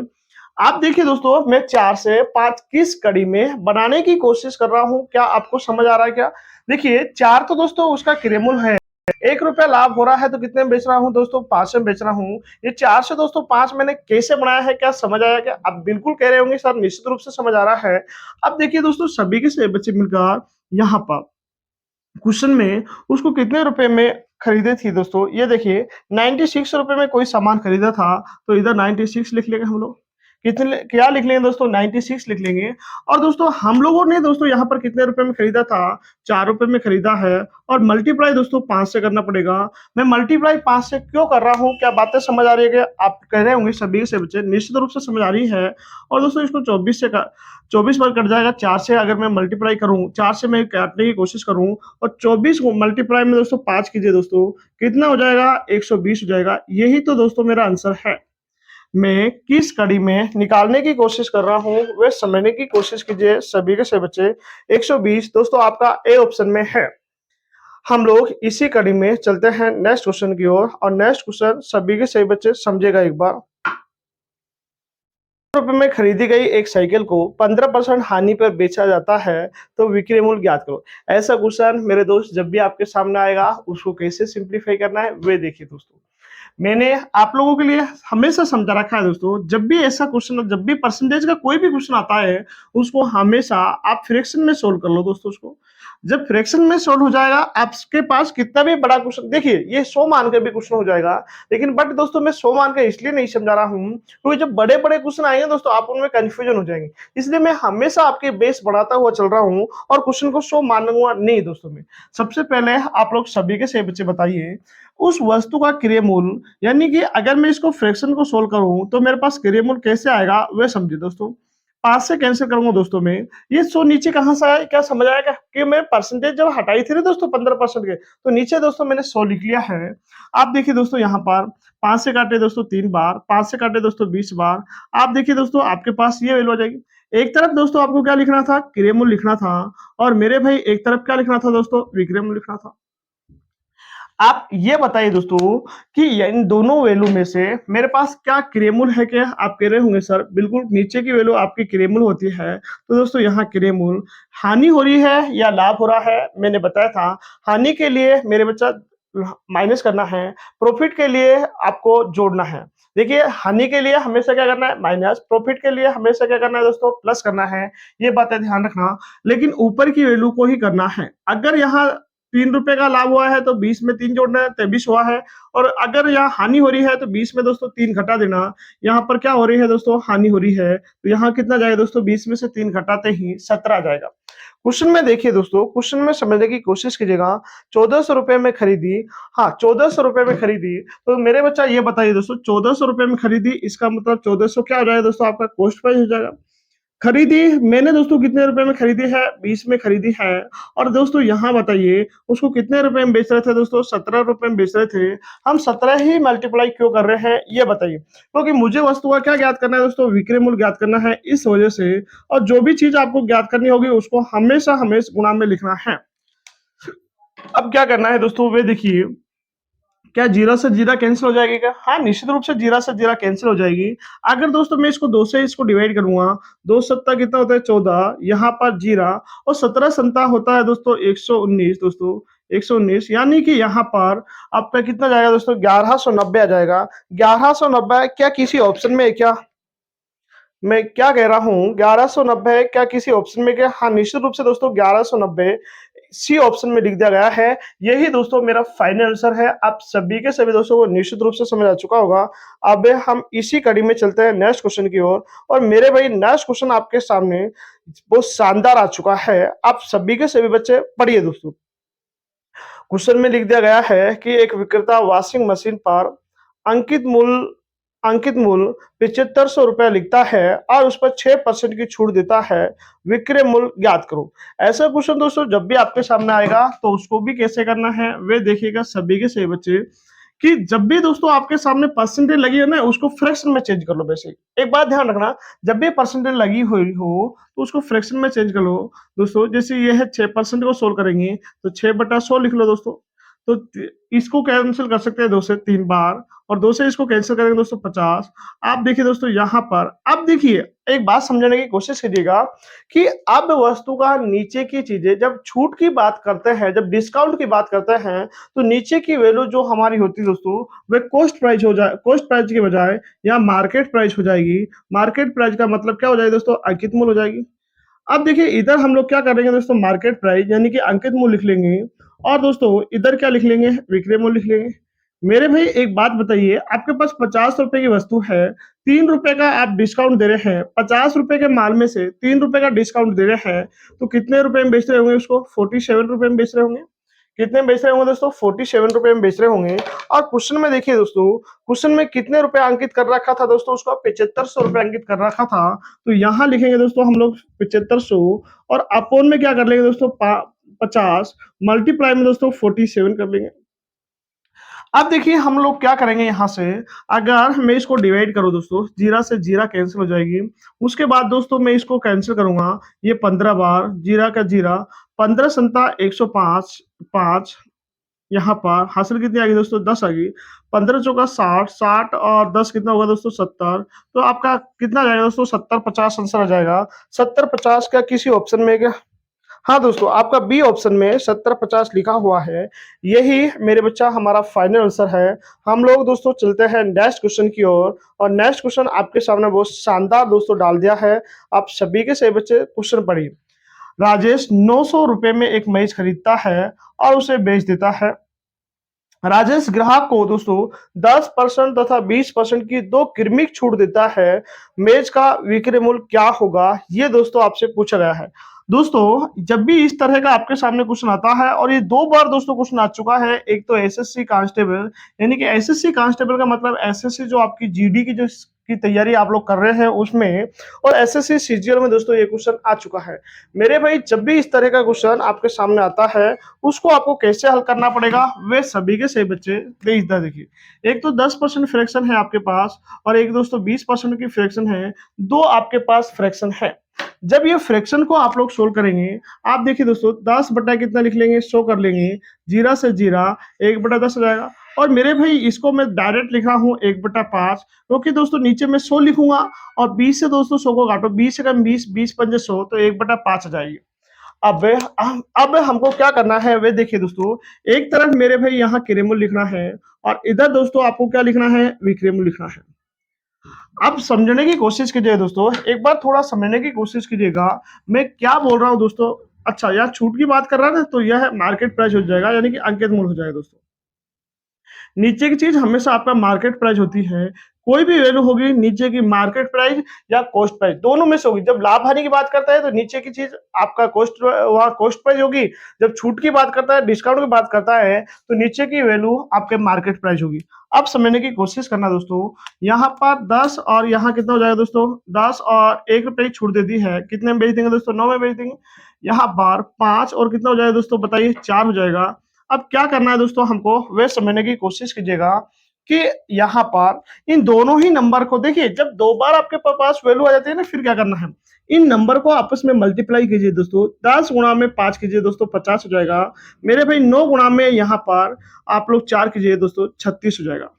आप देखिए दोस्तों मैं 4 से 5 किस कड़ी में बनाने की कोशिश कर रहा हूं, क्या आपको समझ आ रहा है क्या। देखिए 4 तो दोस्तों उसका क्रियामूल है, 1 रुपया लाभ हो रहा है तो कितने में बेच रहा हूं दोस्तों, 5 में बेच रहा हूं। ये 4 से दोस्तों 5 मैंने कैसे बनाया है, क्या समझ आया क्या। आप बिल्कुल कह रहे होंगे सर निश्चित रूप से समझ आ रहा है। अब देखिए दोस्तों सभी के सभी बच्चे मिलकर यहाँ पर क्वेश्चन में उसको कितने रुपए में खरीदे थी दोस्तों, ये देखिए 96 रुपए में कोई सामान खरीदा था, तो इधर 96 लिख लेंगे हम लोग। कितने क्या लिख लेंगे दोस्तों, 96 लिख लेंगे। और दोस्तों हम लोगों ने दोस्तों यहाँ पर कितने रुपए में खरीदा था, 4 रुपए में खरीदा है। और मल्टीप्लाई दोस्तों 5 से करना पड़ेगा। मैं मल्टीप्लाई 5 से क्यों कर रहा हूँ, क्या बातें समझ आ रही है, आप कह रहे होंगे सभी से बच्चे निश्चित रूप से समझ आ रही है। और दोस्तों इसको 24 बार कट जाएगा। 4 से अगर मैं मल्टीप्लाई करूं, 4 से मैं काटने की कोशिश करूं और 24 को मल्टीप्लाई में दोस्तों 5 कीजिए दोस्तों, कितना हो जाएगा, 120 हो जाएगा। यही तो दोस्तों मेरा आंसर है। मैं किस कड़ी में निकालने की कोशिश कर रहा हूं वह समझने की कोशिश कीजिए सभी के सभी बच्चे। 120 दोस्तों आपका ए ऑप्शन में है। हम लोग इसी कड़ी में चलते हैं नेक्स्ट क्वेश्चन की ओर और नेक्स्ट क्वेश्चन सभी के सभी बच्चे समझेगा एक बार। रुपए में खरीदी गई एक साइकिल को 15% हानि पर बेचा जाता है तो विक्रय मूल्य ज्ञात करो। ऐसा क्वेश्चन मेरे दोस्त जब भी आपके सामने आएगा उसको कैसे सिंप्लीफाई करना है वे देखिए दोस्तों। मैंने आप लोगों के लिए हमेशा समझा रखा है दोस्तों, जब भी ऐसा क्वेश्चन, जब भी परसेंटेज का कोई भी क्वेश्चन आता है उसको हमेशा आप फ्रैक्शन में सोल्व कर लो दोस्तों। उसको जब फ्रैक्शन में सोल्व हो जाएगा आपके पास कितना भी बड़ा क्वेश्चन, देखिए ये 100 मान के भी क्वेश्चन हो जाएगा, लेकिन बट दोस्तों मैं 100 मान के इसलिए नहीं समझा रहा हूँ क्योंकि जब बड़े बड़े क्वेश्चन आएंगे दोस्तों आप उनमें कंफ्यूजन हो जाएंगे, इसलिए मैं हमेशा आपके बेस बढ़ाता हुआ चल रहा हूँ और क्वेश्चन को 100 मानूंगा नहीं दोस्तों। मैं सबसे पहले आप लोग सभी के सही बच्चे बताइए उस वस्तु का क्रय मूल्य, यानी कि अगर मैं इसको फ्रैक्शन को सोल्व करूं तो मेरे पास क्रय मूल्य कैसे आएगा वह समझिए दोस्तों। 5 से कैंसिल करूंगा दोस्तों मैं, ये 100 नीचे कहां से आया क्या समझ आया क्या कि मैं परसेंटेज जब हटाई थी ना दोस्तों 15% के, तो नीचे दोस्तों मैंने 100 लिख लिया है। आप देखिए दोस्तों यहाँ पर 5 से काटे दोस्तों 3 बार, 5 से काटे दोस्तों 20 बार, आप देखिए दोस्तों आपके पास ये वैल्यू आ जाएगी। एक तरफ दोस्तों आपको क्या लिखना था, क्रय मूल्य लिखना था, और मेरे भाई एक तरफ क्या लिखना था दोस्तों, विक्रय मूल्य लिखना था। आप ये बताइए दोस्तों कि इन दोनों वैल्यू में से मेरे पास क्या क्रय मूल्य है क्या? आप कह रहे होंगे सर बिल्कुल नीचे की वैल्यू आपकी क्रय मूल्य होती है, तो दोस्तों यहाँ क्रय मूल्य हानि हो रही है या लाभ हो रहा है, मैंने बताया था हानि के लिए मेरे बच्चा माइनस करना है, प्रॉफिट के लिए आपको जोड़ना है। देखिए हानि के लिए हमेशा क्या करना है माइनस, प्रॉफिट के लिए हमेशा क्या करना है दोस्तों प्लस करना है, ये बातें ध्यान रखना, लेकिन ऊपर की वैल्यू को ही करना है। अगर यहाँ 3 रुपए का लाभ हुआ है तो 20 में 3 जोड़ना है, 23 हुआ है। और अगर यहाँ हानि हो रही है तो 20 में दोस्तों 3 घटा देना। यहाँ पर क्या हो रही है दोस्तों, हानि हो रही है, तो यहाँ कितना जाएगा दोस्तों, 20 में से 3 घटाते ही 17 आ जाएगा। क्वेश्चन में देखिए दोस्तों, क्वेश्चन में समझने की कोशिश कीजिएगा। 1400 रुपए में खरीदी, हाँ 1400 रुपए में खरीदी, तो मेरे बच्चा ये बताइए दोस्तों 1400 रुपए में खरीदी, इसका मतलब 1400 क्या हो जाएगा दोस्तों, आपका कॉस्ट प्राइस हो जाएगा। खरीदी मैंने दोस्तों कितने रुपए में खरीदी है, 20 में खरीदी है। और दोस्तों यहाँ बताइए उसको कितने रुपए में बेच रहे थे दोस्तों, 17 रुपए में बेच रहे थे। हम 17 ही मल्टीप्लाई क्यों कर रहे हैं ये बताइए, क्योंकि मुझे वस्तु का क्या ज्ञात करना है दोस्तों, विक्रय मूल्य ज्ञात करना है, इस वजह से। और जो भी चीज आपको ज्ञात करनी होगी उसको हमेशा हमेशा गुणा में लिखना है। अब क्या करना है दोस्तों वे देखिए, क्या जीरो से जीरा कैंसिल हो जाएगी क्या? हाँ निश्चित रूप से जीरा से जीरा कैंसिल हो जाएगी। अगर दोस्तों मैं इसको 2 से इसको डिवाइड करूंगा, 2 सत्ता कितना होता है 14, यहाँ पर जीरा, और 17 संता होता है दोस्तों 119 दोस्तों, 119, यानी कि यहाँ पर आपका कितना जाएगा दोस्तों, 1190 आ जाएगा। 1190 क्या किसी ऑप्शन में है क्या? मैं क्या कह रहा हूँ 1190 क्या किसी ऑप्शन में क्या? हाँ निश्चित रूप से दोस्तों 1190 सी ऑप्शन में लिख दिया गया है। यही दोस्तों मेरा फाइनल आंसर है। आप सभी के सभी दोस्तों को निश्चित रूप से समझ आ चुका होगा। अब हम इसी कड़ी में चलते हैं नेक्स्ट क्वेश्चन की ओर, और मेरे भाई नेक्स्ट क्वेश्चन आपके सामने बहुत शानदार आ चुका है। आप सभी के सभी बच्चे पढ़िए दोस्तों। क्वेश्चन में लिख दिया गया है कि एक विक्रेता वॉशिंग मशीन पर अंकित मूल्य अंकित मूल्य 7500 रुपया लिखता है और उस पर 6% की छूट देता है, विक्रय मूल्य ज्ञात करो। ऐसा क्वेश्चन दोस्तों जब भी आपके सामने आएगा तो उसको भी कैसे करना है वे देखिएगा सभी के सही बच्चे, कि जब भी दोस्तों आपके सामने परसेंटेज लगी है ना उसको फ्रैक्शन में चेंज कर लो। वैसे एक बात ध्यान रखना, जब भी परसेंटेज लगी हुई हो तो उसको फ्रैक्शन में चेंज कर लो दोस्तों। जैसे ये है 6% को सोल्व करेंगे तो 6/100 लिख लो दोस्तों। तो इसको कैंसिल कर सकते हैं 2 से 3 बार, और 2 से इसको कैंसिल करेंगे दोस्तों 50। आप देखिए दोस्तों यहाँ पर, अब देखिए एक बात समझने की कोशिश कीजिएगा कि अब वस्तु का नीचे की चीजें जब छूट की बात करते हैं, जब डिस्काउंट की बात करते हैं, तो नीचे की वैल्यू जो हमारी होती है दोस्तों वे कॉस्ट प्राइस हो जाए, कॉस्ट प्राइस के बजाय या मार्केट प्राइस हो जाएगी। मार्केट प्राइस का मतलब क्या हो जाएगी दोस्तों, अंकित मूल्य हो जाएगी। अब देखिए इधर हम लोग क्या करेंगे दोस्तों, मार्केट प्राइस यानी कि अंकित मूल्य लिख लेंगे, और दोस्तों इधर क्या लिख लेंगे, विक्रय मूल्य लिख लेंगे। मेरे भाई एक बात बताइए, आपके पास 50 रुपए की वस्तु है, 3 रुपए का आप डिस्काउंट दे रहे हैं, 50 रुपए के माल में से 3 रुपए का डिस्काउंट दे रहे हैं, तो कितने रुपए में बेच रहे होंगे उसको, 47 रुपए में बेच रहे होंगे। कितने में बेच रहे होंगे दोस्तों, 47 रुपए में बेच रहे होंगे। और क्वेश्चन में देखिए दोस्तों, क्वेश्चन में कितने रुपए अंकित कर रखा था दोस्तों, उसका 7500 रुपए अंकित कर रखा था। तो यहाँ लिखेंगे दोस्तों हम लोग 7500, और अपोन में क्या कर लेंगे दोस्तों 50, मल्टीप्लाई में दोस्तों 47 कर लेंगे। अब देखिए हम लोग क्या करेंगे यहाँ से, अगर मैं इसको डिवाइड करूँ दोस्तों, जीरा से जीरा कैंसिल हो जाएगी। उसके बाद दोस्तों मैं इसको कैंसिल करूंगा, ये 15 बार जीरा का जीरा, 15 संता 105, 5, यहाँ पर हासिल कितनी आ गई दोस्तों 10 आ गई। 15 चौका 60, 60 और 10 कितना होगा दोस्तों 70। तो आपका कितना आ जाएगा दोस्तों 70-50 आंसर आ जाएगा। 70-50 क्या किसी ऑप्शन में क्या? हाँ दोस्तों, आपका बी ऑप्शन में 70-50 लिखा हुआ है। यही मेरे बच्चा हमारा फाइनल आंसर है। हम लोग दोस्तों चलते हैं नेक्स्ट क्वेश्चन की ओर, और नेक्स्ट क्वेश्चन आपके सामने बहुत शानदार दोस्तों डाल दिया है। आप सभी के सभी बच्चे क्वेश्चन पढ़िए। राजेश 900 रुपए में एक मैच खरीदता है और उसे बेच देता है। राजेश ग्राहक को दोस्तों 10% तथा 20% की दो क्रमिक छूट देता है। मेज का विक्रय मूल्य क्या होगा, ये दोस्तों आपसे पूछा गया है। दोस्तों जब भी इस तरह का आपके सामने क्वेश्चन आता है, और ये दो बार दोस्तों क्वेश्चन आ चुका है, एक तो एसएससी कांस्टेबल, यानी कि एसएससी कांस्टेबल का मतलब एसएससी जो आपकी जीडी की जो की तैयारी आप लोग कर रहे हैं उसमें, और एसएससी सीजीएल में दोस्तों ये क्वेश्चन आ चुका है। मेरे भाई जब भी इस तरह का क्वेश्चन आपके सामने आता है, उसको आपको कैसे हल करना पड़ेगा, वे सभी के सही बच्चे इधर देखिए। एक तो 10% फ्रैक्शन है आपके पास, और एक दोस्तों 20% की फ्रैक्शन है। दो आपके पास फ्रैक्शन है। जब ये फ्रैक्शन को आप लोग सोल्व करेंगे, आप देखिए दोस्तों 10 बटा कितना लिख लेंगे, 100 कर लेंगे। जीरा से जीरा 1/10 हो जाएगा। और मेरे भाई इसको मैं डायरेक्ट लिख रहा हूँ 1/5, क्योंकि दोस्तों नीचे मैं 100 लिखूंगा, और 20 से दोस्तों 100 को काटो, 20 से कम 20, 20 पंजे 100, तो 1/5 आ जाएगी। अब हमको क्या करना है वे देखिए दोस्तों। एक तरफ मेरे भाई यहाँ किरेमुल लिखना है, और इधर दोस्तों आपको क्या लिखना है, विक्रेमुल लिखना है। अब समझने की कोशिश कीजिए दोस्तों, एक बार थोड़ा समझने की कोशिश कीजिएगा मैं क्या बोल रहा हूँ दोस्तों। अच्छा, यहाँ छूट की बात कर रहा है ना, तो यह मार्केट प्राइस हो जाएगा, यानी कि अंकित मूल्य हो जाएगा दोस्तों। नीचे की चीज हमेशा आपका मार्केट प्राइस होती है। कोई भी वैल्यू होगी नीचे की मार्केट प्राइस या कॉस्ट प्राइस, दोनों में से होगी। जब लाभ हानि की बात करता है तो नीचे की चीज आपका कॉस्ट, वहाँ कॉस्ट प्राइस होगी। जब छूट की बात करता है, डिस्काउंट की बात करता है, तो नीचे की वैल्यू आपके मार्केट प्राइस होगी। अब समझने की कोशिश करना दोस्तों। यहाँ पर 10 और यहाँ कितना हो जाएगा दोस्तों, 10 और 1 रुपए की छूट देती है, कितने में बेच देंगे दोस्तों, 9 में बेच देंगे। यहाँ पर 5 और कितना हो जाएगा दोस्तों, बताइए, 4 हो जाएगा। अब क्या करना है दोस्तों हमको, वे समझने की कोशिश कीजिएगा कि यहाँ पर इन दोनों ही नंबर को देखिए, जब दो बार आपके पास वैल्यू आ जाती है ना, फिर क्या करना है, इन नंबर को आपस में मल्टीप्लाई कीजिए दोस्तों। 10 गुणा में 5 कीजिए दोस्तों, 50 हो जाएगा। मेरे भाई 9 गुणा में यहाँ पर आप लोग 4 कीजिए दोस्तों, 36 हो जाएगा।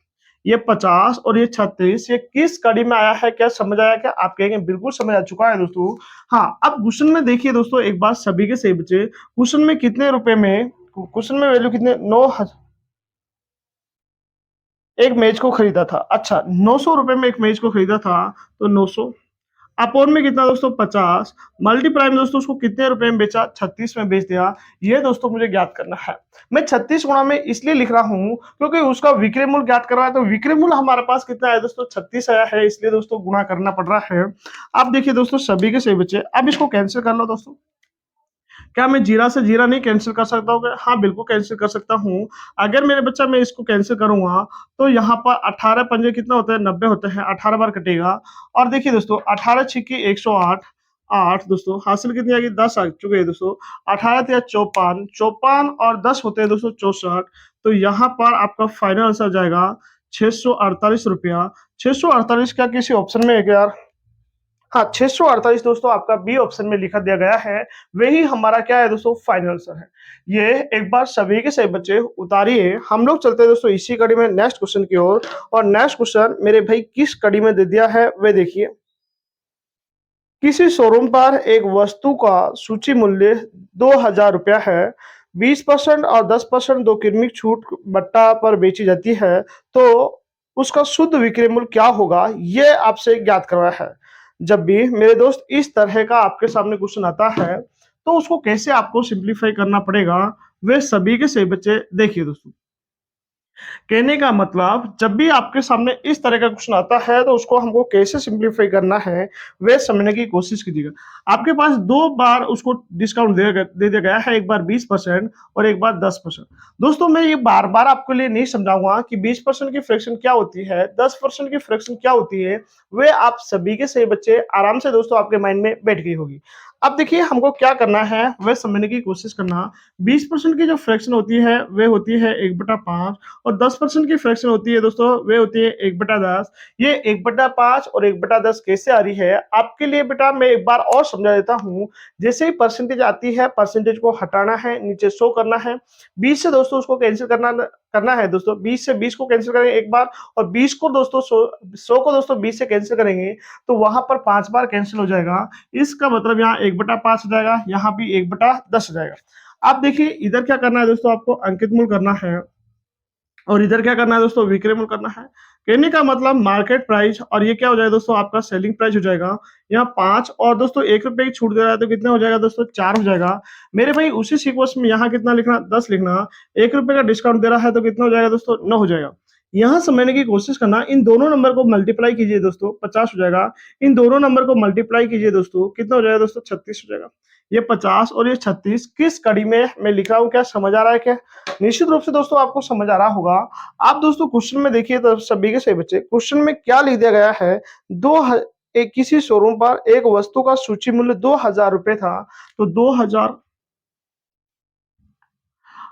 ये 50 और ये 36, ये किस कड़ी में आया है, क्या समझ आया क्या? आप कहेंगे बिल्कुल समझ आ चुका है दोस्तों। हाँ, अब क्वेश्चन में देखिए दोस्तों, एक बात सभी के सही बच्चे, क्वेश्चन में कितने रुपए में, क्वेश्चन में वैल्यू कितने, 9 एक मेज को खरीदा था। अच्छा, 900 रुपए में एक मेज को खरीदा था, तो 900 अपॉन में कितना दोस्तों, 50, मल्टीप्लाई में दोस्तों उसको कितने रुपए में बेचा, 36 में बेच दिया। ये दोस्तों मुझे ज्ञात करना है। मैं 36 गुणा में इसलिए लिख रहा हूं क्योंकि उसका विक्रय मूल्य ज्ञात कर रहा है, तो विक्रय मूल्य हमारे पास कितना है दोस्तों, 36 आया है, इसलिए दोस्तों गुणा करना पड़ रहा है। अब देखिए दोस्तों सभी के सही बच्चे, अब इसको कैंसिल कर लो दोस्तों। क्या मैं जीरा से जीरा नहीं कैंसिल कर सकता हूँ क्या? हाँ बिल्कुल कैंसिल कर सकता हूँ। अगर मेरे बच्चा मैं इसको कैंसिल करूंगा, तो यहाँ पर 18 पंजे कितना होता है, 90 होते हैं, 18 बार कटेगा। और देखिए दोस्तों 18 छिक्की 108, 8 दोस्तों हासिल कितनी आ गई, 10 आ चुके हैं दोस्तों। 18 या 54, 54 और 10 होते हैं दोस्तों 64। तो यहाँ पर आपका फाइनल आंसर जाएगा 648 रुपया। 648 क्या किसी ऑप्शन में है क्या यार? हाँ, 648 दोस्तों आपका बी ऑप्शन में लिखा दिया गया है। वही हमारा क्या है दोस्तों, फाइनल आंसर है। ये एक बार सभी के सही बच्चे उतारिए। हम लोग चलते हैं दोस्तों इसी कड़ी में नेक्स्ट क्वेश्चन की ओर, और नेक्स्ट क्वेश्चन मेरे भाई किस कड़ी में दे दिया है वे देखिए। किसी शोरूम पर एक वस्तु का सूची मूल्य 2000 रुपया है। 20% और 10% दो क्रमिक छूट बट्टा पर बेची जाती है, तो उसका शुद्ध विक्रय मूल्य क्या होगा, ये आपसे ज्ञात करवाया है। जब भी मेरे दोस्त इस तरह का आपके सामने क्वेश्चन आता है, तो उसको कैसे आपको सिंप्लीफाई करना पड़ेगा, वे सभी के सही बच्चे देखिए दोस्तों। कहने का मतलब जब भी आपके सामने इस तरह का क्वेश्चन आता है, तो उसको हमको कैसे सिंप्लीफाई करना है वे समझने की कोशिश कीजिएगा। आपके पास दो बार उसको डिस्काउंट दे दिया गया है, एक बार 20% और एक बार 10%। दोस्तों मैं ये बार बार आपके लिए नहीं समझाऊंगा कि 20% की फ्रैक्शन क्या होती है, 10% की फ्रैक्शन क्या होती है। वे आप सभी के सही बच्चे आराम से दोस्तों आपके माइंड में बैठ गई होगी। अब देखिए हमको क्या करना है वह समझने की कोशिश करना। 20% की जो फ्रैक्शन होती है वह होती है 1/5 और 10% की फ्रैक्शन होती है दोस्तों वह होती है 1/10। ये 1/5 और 1/10 कैसे आ रही है आपके लिए बेटा मैं एक बार और समझा देता हूँ। जैसे ही परसेंटेज आती है परसेंटेज को हटाना है, नीचे शो करना है। 20 से दोस्तों उसको कैंसिल करना है दोस्तों। 20 से 20 को कैंसिल करेंगे एक बार और 20 को दोस्तों 100 को दोस्तों 20 से कैंसिल करेंगे तो वहां पर 5 बार कैंसिल हो जाएगा। इसका मतलब यहाँ 1/5 हो जाएगा, यहाँ भी 1/10 हो जाएगा। अब देखिए इधर क्या करना है दोस्तों, आपको अंकित मूल करना है और इधर क्या करना है दोस्तों, विक्रय मूल्य करना है। कहने का मतलब मार्केट प्राइस और ये क्या हो जाएगा दोस्तों, आपका सेलिंग प्राइस हो जाएगा। यहाँ 5 और दोस्तों 1 रुपए की छूट दे रहा है तो कितना हो जाएगा दोस्तों, 4 हो जाएगा। मेरे भाई उसी सीक्वेंस में यहाँ कितना लिखना, 10 लिखना। 1 रुपए का डिस्काउंट दे रहा है तो कितना हो जाएगा दोस्तों, 9 हो जाएगा। यहाँ समझने की कोशिश करना, इन दोनों नंबर को मल्टीप्लाई कीजिए दोस्तों, 50 हो जाएगा। इन दोनों नंबर को मल्टीप्लाई कीजिए दोस्तों, कितना हो जाएगा दोस्तों, 36 हो जाएगा। ये 50 और ये 36 किस कड़ी में मैं लिख रहा हूँ, क्या समझ आ रहा है क्या? निश्चित रूप से दोस्तों आपको समझ आ रहा होगा। आप दोस्तों क्वेश्चन में देखिए तो सभी के सही बच्चे, क्वेश्चन में क्या लिख दिया गया है, एक किसी शोरूम पर एक वस्तु का सूची मूल्य 2000 रुपए था, तो 2000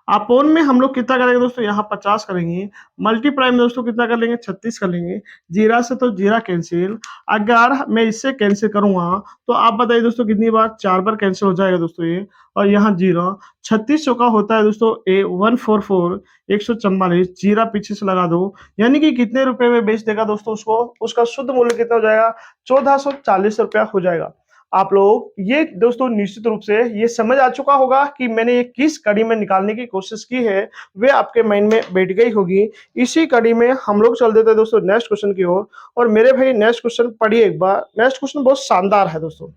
अपोन में हम लोग कितना करेंगे दोस्तों, यहाँ 50 करेंगे। मल्टीप्लाई में दोस्तों कितना कर लेंगे, 36 कर लेंगे। जीरा से तो जीरा कैंसिल। अगर मैं इससे कैंसिल करूंगा तो आप बताइए दोस्तों कितनी बार, 4 बार कैंसिल हो जाएगा दोस्तों ये। और यहाँ जीरो 36 का होता है दोस्तों ए 144 144। जीरा पीछे से लगा दो, यानी कि कितने रुपए में बेच देगा दोस्तों उसको, उसका शुद्ध मूल्य कितना हो जाएगा, 1440 रुपया हो जाएगा। आप लोग ये दोस्तों निश्चित रूप से ये समझ आ चुका होगा कि मैंने ये किस कड़ी में निकालने की कोशिश की है, वे आपके माइंड में बैठ गई होगी। इसी कड़ी में हम लोग चल देते हैं दोस्तों नेक्स्ट क्वेश्चन की ओर। और मेरे भाई नेक्स्ट क्वेश्चन पढ़िए एक बार। नेक्स्ट क्वेश्चन बहुत शानदार है दोस्तों।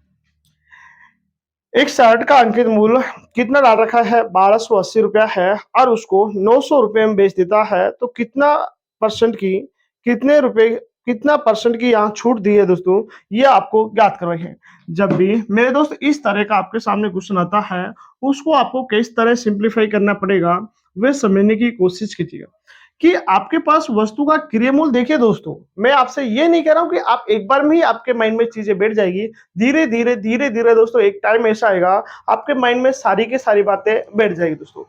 एक शर्ट का अंकित मूल्य कितना डाल रखा है, 1280 रुपया है और उसको 900 रुपये में बेच देता है, तो कितना परसेंट की, कितने रुपए, कितना परसेंट की यहाँ छूट दी है दोस्तों, ये आपको ज्ञात करवाई है। जब भी मेरे दोस्त इस तरह का आपके सामने क्वेश्चन आता है, उसको आपको किस तरह सिंप्लीफाई करना पड़ेगा वे समझने की कोशिश कीजिएगा कि आपके पास वस्तु का क्रय मूल्य। देखिए दोस्तों मैं आपसे ये नहीं कह रहा हूं कि आप एक बार में ही आपके माइंड में चीजें बैठ जाएगी। धीरे धीरे दोस्तों एक टाइम ऐसा आएगा आपके माइंड में सारी की सारी बातें बैठ जाएगी दोस्तों।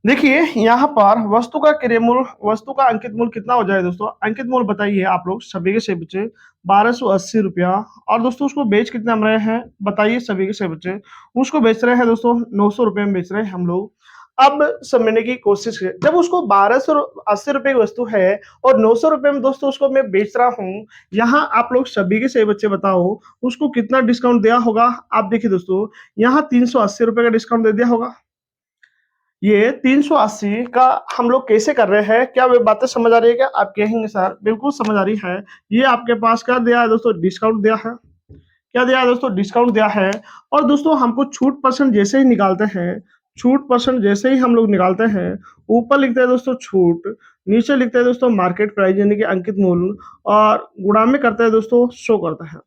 देखिए यहाँ पर वस्तु का क्रय मूल्य, वस्तु का अंकित मूल्य कितना हो जाए दोस्तों, अंकित मूल्य बताइए आप लोग सभी के सभी बच्चे, 1280 रुपया। और दोस्तों उसको बेच कितने हम रहे हैं, बताइए सभी के सभी बच्चे। उसको बेच रहे हैं दोस्तों 900 रुपये में बेच रहे हैं हम लोग। अब समझने की कोशिश करें, जब उसको 1280 रुपये की वस्तु है और 900 रुपये में दोस्तों उसको मैं बेच रहा हूँ, यहाँ आप लोग सभी के सभी बच्चे बताओ उसको कितना डिस्काउंट दिया होगा। आप देखिए दोस्तों यहाँ 380 रुपये का डिस्काउंट दे दिया होगा। ये 380 का हम लोग कैसे कर रहे हैं, क्या वे बातें समझ आ रही है क्या? आप कहेंगे सर बिल्कुल समझ आ रही है। ये आपके पास क्या दिया है दोस्तों, डिस्काउंट दिया है। क्या दिया है दोस्तों, डिस्काउंट दिया है। और दोस्तों हमको छूट परसेंट जैसे ही निकालते हैं, छूट परसेंट जैसे ही हम लोग निकालते हैं, ऊपर लिखते हैं दोस्तों छूट, नीचे लिखते हैं दोस्तों मार्केट प्राइस यानी कि अंकित मूल्य, और गुणा में करते हैं दोस्तों शो करता है।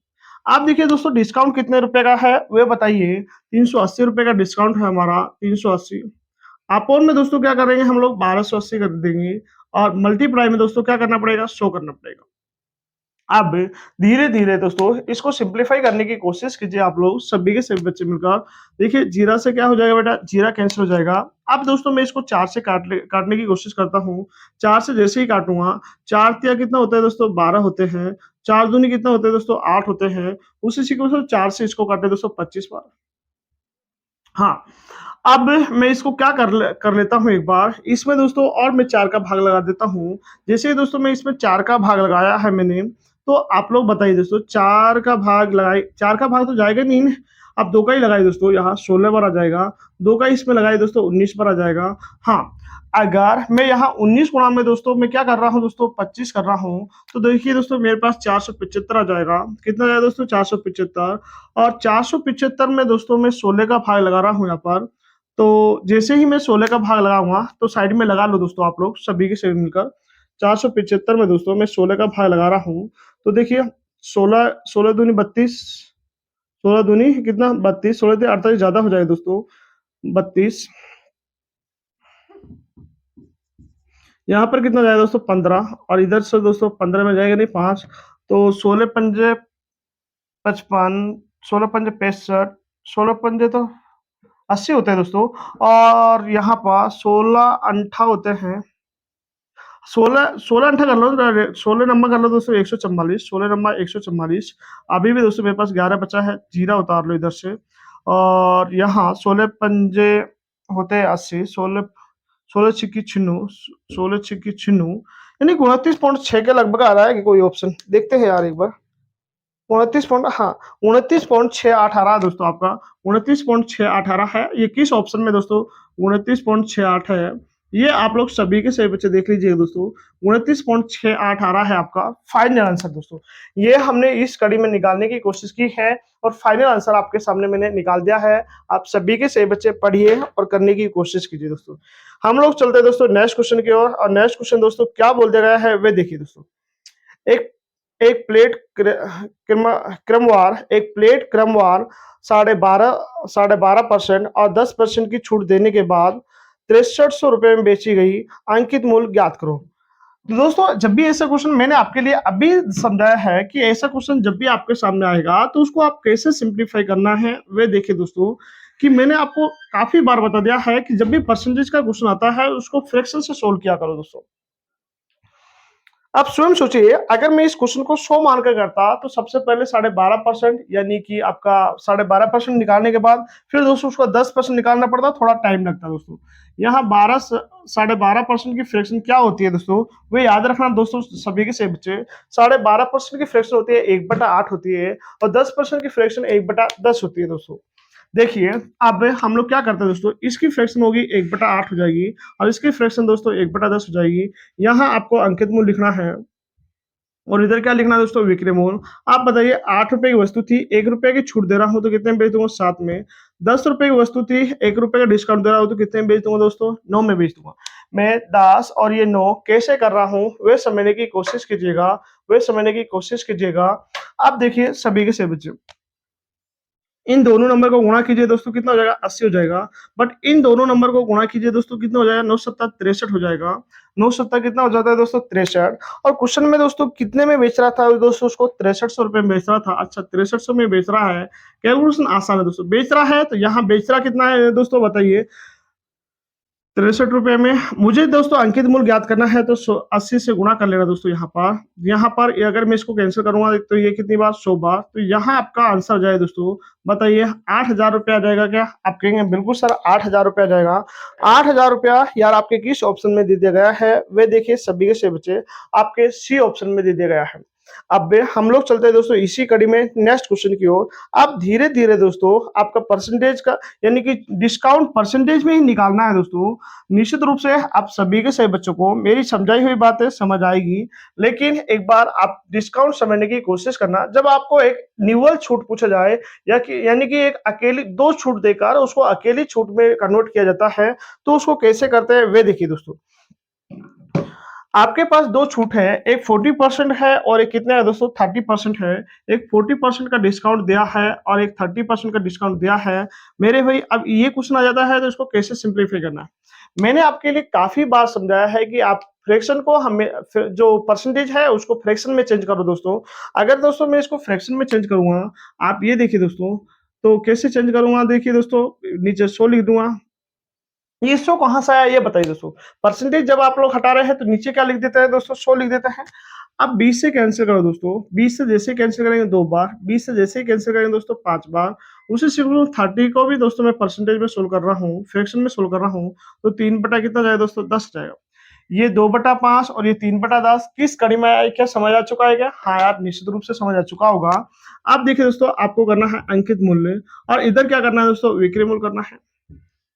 आप देखिए दोस्तों डिस्काउंट कितने रुपए का है वे बताइए। 380 रुपये का डिस्काउंट है हमारा, 380। अपोन में दोस्तों क्या करेंगे हम लोग, 1280 कर देंगे। और मल्टीप्लाई में दोस्तों क्या करना पड़ेगा, शो करना पड़ेगा। अब धीरे धीरे दोस्तों इसको सिंप्लीफाई करने की कोशिश कीजिए आप लोग सभी के सभी बच्चे मिलकर। देखिए जीरा से क्या हो जाएगा बेटा, जीरा कैंसिल हो जाएगा। अब दोस्तों मैं इसको 4 से काटने की कोशिश करता हूँ। 4 से जैसे ही काटूंगा, 4 तिया कितना होता है दोस्तों, 12 होते हैं। 4 दूनी कितना होते हैं दोस्तों, 8 होते हैं। उसी सीक्वेंस में 4 से इसको काटे दोस्तों 25 बार। हाँ, अब मैं इसको क्या कर लेता हूँ एक बार, इसमें दोस्तों और मैं 4 का भाग लगा देता हूँ। जैसे ही दोस्तों मैं इसमें 4 का भाग लगाया है मैंने, तो आप लोग बताइए दोस्तों 4 का भाग लगाए, 4 का भाग तो जाएगा नहीं ना, आप 2 का ही लगाइए दोस्तों, यहाँ 16 बार आ जाएगा। 2 का इसमें लगाइए दोस्तों 19 बार आ जाएगा। हाँ, अगर मैं यहाँ 19 गुणा में दोस्तों मैं क्या कर रहा हूँ दोस्तों, 25 कर रहा हूँ, तो देखिए दोस्तों मेरे पास 475 आ जाएगा। कितना जाएगा दोस्तों, 475। और 475 में दोस्तों मैं 16 का भाग लगा रहा हूँ यहाँ पर। तो जैसे ही मैं 16 का भाग लगाऊंगा तो साइड में लगा लो दोस्तों आप लोग सभी के सभी मिलकर। 475 में दोस्तों मैं 16 का भाग लगा रहा हूँ, तो देखिए 16, 16 दूनी 32, 16 दूनी कितना 32, 16 से 48 ज्यादा हो जाएगा दोस्तों, 32। यहाँ पर कितना जाएगा दोस्तों, 15। और इधर से दोस्तों 15 में जाएगा नहीं 5, तो 16 पंजे 55, 16 पंजे 65, 16 पंजे तो 80 होते हैं दोस्तों। और यहाँ पर 16 अंठा होते हैं, 16 अंठा कर लो, 16 नंबर कर लो दोस्तों 144, 16 नंबर 144। अभी भी दोस्तों मेरे पास 11 बचा है, जीरा उतार लो इधर से। और यहाँ 16 पंजे होते हैं 80, 16 16 छिक्की छिन्नू, 16 छिक्की छिन्नू, यानी 29.6 के लगभग आ रहा है कि कोई ऑप्शन देखते हैं यार एक बार। 29 पॉइंट, हाँ 29.618 दोस्तों आपका, 29.618 है। ये किस ऑप्शन में दोस्तों 29.68 है, ये आप लोग सभी के सही बच्चे देख लीजिए दोस्तों। 29.618 है आपका फाइनल आंसर दोस्तों। ये हमने इस कड़ी में निकालने की कोशिश की है और फाइनल आंसर आपके सामने मैंने निकाल दिया है। आप सभी के सही बच्चे पढ़िए और करने की कोशिश कीजिए दोस्तों। हम लोग चलते हैं दोस्तों नेक्स्ट क्वेश्चन की ओर, और नेक्स्ट क्वेश्चन दोस्तों क्या बोल दिया गया है वे देखिए दोस्तों। एक एक प्लेट क्रमवार, एक प्लेट क्रमवार 12.5% और 10% की छूट देने के बाद 6300 रुपए में बेची गई, अंकित मूल्य ज्ञात करो। तो दोस्तों जब भी ऐसा क्वेश्चन मैंने आपके लिए अभी समझाया है कि ऐसा क्वेश्चन जब भी आपके सामने आएगा तो उसको आप कैसे सिंप्लीफाई करना है वे देखिए दोस्तों। कि मैंने आपको काफी बार बता दिया है कि जब भी परसेंटेज का क्वेश्चन आता है उसको फ्रैक्शन से सोल्व किया करो दोस्तों। आप स्वयं सोचिए, अगर मैं इस क्वेश्चन को 100 मान कर करता तो सबसे पहले 12.5% यानी कि आपका 12.5% निकालने के बाद फिर दोस्तों उसका 10% निकालना पड़ता, थोड़ा टाइम लगता है दोस्तों। यहाँ 12.5% की फ्रैक्शन क्या होती है दोस्तों, वे याद रखना दोस्तों सभी के सभी बच्चे। 12.5% की फ्रैक्शन होती है 1/8 होती है, और 10% की फ्रैक्शन 1/10 होती है दोस्तों। देखिए, अब हम लोग क्या करते हैं दोस्तों, इसकी फ्रैक्शन होगी 1/8 हो जाएगी, और इसकी फ्रैक्शन दोस्तों 1/10 हो जाएगी। यहाँ आपको अंकित मूल्य लिखना है, और इधर क्या लिखना है दोस्तों, विक्रय मूल्य। आप बताइए 8 रुपए की वस्तु थी, 1 रुपए की छूट दे रहा हूं तो कितने में बेच दूंगा, 7 में। 10 रुपए की वस्तु थी, 1 रुपए का डिस्काउंट दे रहा हूं तो कितने में बेच दूंगा दोस्तों, 9 में बेच दूंगा। मैं 10 और ये 9 कैसे कर रहा हूँ वे समझने की कोशिश कीजिएगा, वे समझने की कोशिश कीजिएगा। आप देखिए सभी के सभी बच्चे, इन दोनों नंबर को गुणा कीजिए दोस्तों, कितना हो जाएगा, 80 हो जाएगा। बट इन दोनों नंबर को गुणा कीजिए दोस्तों, कितना हो जाएगा, 9 सत्ता 63 हो जाएगा। 9 सत्ता कितना हो जाता है दोस्तों, 63। और क्वेश्चन में दोस्तों कितने में बेच रहा था दोस्तों, उसको 6300 रुपए में बेच रहा था। अच्छा 6300 में बेच रहा है, कैलकुलेशन आसान है दोस्तों। बेच रहा है तो यहाँ बेच रहा कितना है दोस्तों बताइए, 63 रुपए में। मुझे दोस्तों अंकित मूल्य ज्ञात करना है तो 80 से गुणा कर लेना दोस्तों। यहाँ पर अगर मैं इसको कैंसिल करूंगा तो ये कितनी बार, 100 बार। तो यहाँ आपका आंसर जाए दोस्तों, बताइए 8000 रुपया आ जाएगा क्या, आप कहेंगे बिल्कुल सर 8000 रुपया जाएगा। 8000 रुपया यार आपके किस ऑप्शन में दे दिया गया है वे देखिए सभी के सभी बच्चे, आपके सी ऑप्शन में दे दिया गया है। अब हम लोग चलते हैं दोस्तों इसी कड़ी में नेक्स्ट क्वेश्चन की ओर। अब धीरे धीरे दोस्तों आपका परसेंटेज का यानी कि डिस्काउंट परसेंटेज में ही निकालना है दोस्तों। निश्चित रूप से आप सभी के सभी बच्चों को मेरी समझाई हुई बातें समझ आएगी, लेकिन एक बार आप डिस्काउंट समझने की कोशिश करना। जब आपको एक निवल छूट पूछा जाए या कि यानी कि एक अकेली दो छूट देकर उसको अकेली छूट में कन्वर्ट किया जाता है तो उसको कैसे करते हैं वे देखिए दोस्तों। आपके पास दो छूट है, एक 40% है और एक कितना है दोस्तों, 30% है। एक 40% का डिस्काउंट दिया है और एक 30% का डिस्काउंट दिया है। मेरे भाई अब ये क्वेश्चन आ जाता है तो इसको कैसे सिंप्लीफाई करना है। मैंने आपके लिए काफी बार समझाया है कि आप फ्रैक्शन को हमें जो परसेंटेज है उसको फ्रैक्शन में चेंज करो दोस्तों। अगर दोस्तों मैं इसको फ्रैक्शन में चेंज करूंगा, आप ये देखिए दोस्तों, तो कैसे चेंज करूंगा, देखिए दोस्तों नीचे 100 लिख दूंगा। ये 100 कहाँ से आया ये बताइए दोस्तों। परसेंटेज जब आप लोग हटा रहे हैं तो नीचे क्या लिख देते हैं दोस्तों, 100 लिख देते हैं। अब 20 से कैंसिल करो दोस्तों, 20 से जैसे कैंसिल करेंगे 2 बार, 20 से जैसे कैंसिल करेंगे दोस्तों 5 बार। उसी सिंपल 30 को भी दोस्तों मैं परसेंटेज में सोल्व कर रहा हूँ, फ्रैक्शन में सोल्व कर रहा हूँ, तो 3 बटा कितना जाएगा दोस्तों, 10 जाएगा। ये 2/5 और ये 3/10 किस कड़ी में आया, क्या समझ आ चुका है क्या, हाँ यार निश्चित रूप से समझ आ चुका होगा। अब देखिए दोस्तों आपको करना है अंकित मूल्य, और इधर क्या करना है दोस्तों, विक्रय मूल्य करना है।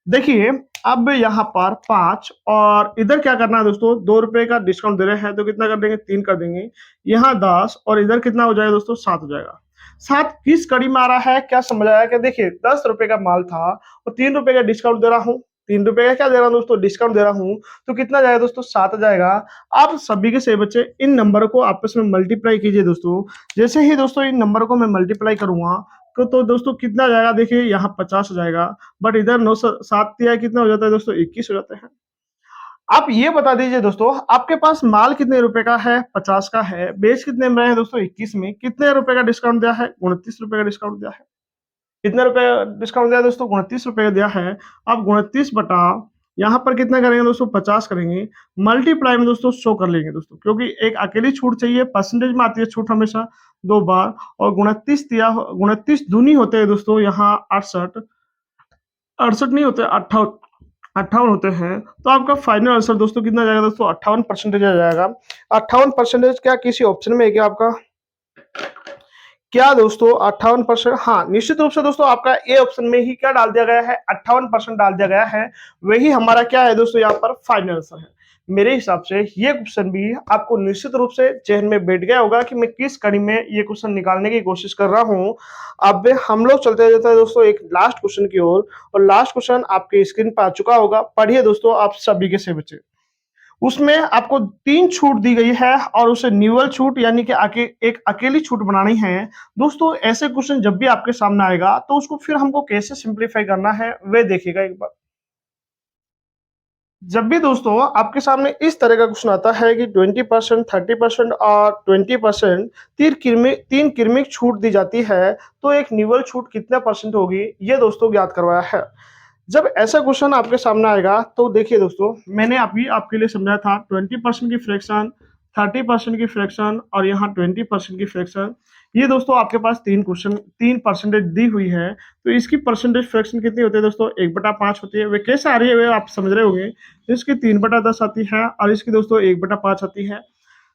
देखिए अब यहाँ पर 5 और इधर क्या करना है दोस्तों, 2 रुपए का डिस्काउंट दे रहे हैं तो कितना कर देंगे, 3 कर देंगे। यहाँ 10 और इधर कितना हो जाएगा दोस्तों, 7 हो जाएगा। 7 किस कड़ी में आ रहा है क्या समझ आया क्या, देखिए 10 रुपए का माल था और 3 रुपए का डिस्काउंट दे रहा हूँ। 3 रुपए का क्या दे रहा हूँ दोस्तों, डिस्काउंट दे रहा हूँ, तो कितना जाएगा दोस्तों, 7 जाएगा। आप सभी के सभी बच्चे इन नंबर को आपस में मल्टीप्लाई कीजिए दोस्तों। जैसे ही दोस्तों इन नंबर को मैं मल्टीप्लाई करूंगा तो दोस्तों कितना जाएगा, देखिए यहाँ 50 हो जाएगा। बट इधर 9 7 दिया है, कितना हो जाता है दोस्तों, 21 हो जाता है। आप ये बता दीजिए दोस्तों, आपके पास माल कितने रुपए का है, 50 का है, बेच कितने में है दोस्तों, 21 में, कितने रुपए का डिस्काउंट दिया है, 29 रुपए का डिस्काउंट दिया है। कितने रुपए डिस्काउंट दिया दोस्तों? 29 रुपए का दिया है। अब 29 बटा यहाँ पर कितना करेंगे दोस्तों? 50 करेंगे। मल्टीप्लाई में दोस्तों 100 कर लेंगे दोस्तों, क्योंकि एक अकेली छूट चाहिए, परसेंटेज में आती है छूट हमेशा 2 बार, और 29 दिया, 29 दूनी होते हैं दोस्तों यहाँ 68, 68 नहीं होते, 58 होते हैं। तो आपका फाइनल आंसर दोस्तों कितना जाएगा दोस्तों? 58% आ जाएगा। 58% क्या किसी ऑप्शन में है क्या आपका? क्या दोस्तों 58%? हाँ, निश्चित रूप से दोस्तों आपका ए ऑप्शन में ही क्या डाल दिया गया है? 58% डाल दिया गया है। वही हमारा क्या है दोस्तों यहाँ पर फाइनल आंसर है। मेरे हिसाब से ये क्वेश्चन भी आपको निश्चित रूप से जहन में बैठ गया होगा कि मैं किस कड़ी में ये क्वेश्चन निकालने की कोशिश कर रहा हूँ। अब हम लोग चलते जाते हैं दोस्तों एक लास्ट क्वेश्चन की ओर, और लास्ट क्वेश्चन आपके स्क्रीन पर आ चुका होगा। पढ़िए दोस्तों आप सभी के से बच्चे। उसमें आपको 3 छूट दी गई है और उसे न्यूअल छूट यानी कि एक अकेली छूट बनानी है। दोस्तों ऐसे क्वेश्चन जब भी आपके सामने आएगा तो उसको फिर हमको कैसे सिंप्लीफाई करना है वे देखिएगा एक बार। जब भी दोस्तों आपके सामने इस तरह का क्वेश्चन आता है कि 20%, 30% और 20% तीन क्रमिक छूट दी जाती है, तो एक न्यूअल छूट कितने परसेंट होगी, ये दोस्तों ज्ञात करवाया है। जब ऐसा क्वेश्चन आपके सामने आएगा तो देखिए दोस्तों, मैंने अभी आपके लिए समझाया था 20% की फ्रैक्शन, 30% की फ्रैक्शन और यहाँ 20% की फ्रैक्शन। ये दोस्तों आपके पास तीन परसेंटेज दी हुई है, तो इसकी परसेंटेज फ्रैक्शन कितनी होती है दोस्तों? 1/5 होती है। वे कैसे आ रही है वे आप समझ रहे होंगे। इसकी 3/10 आती है और इसकी दोस्तों 1/5 आती है।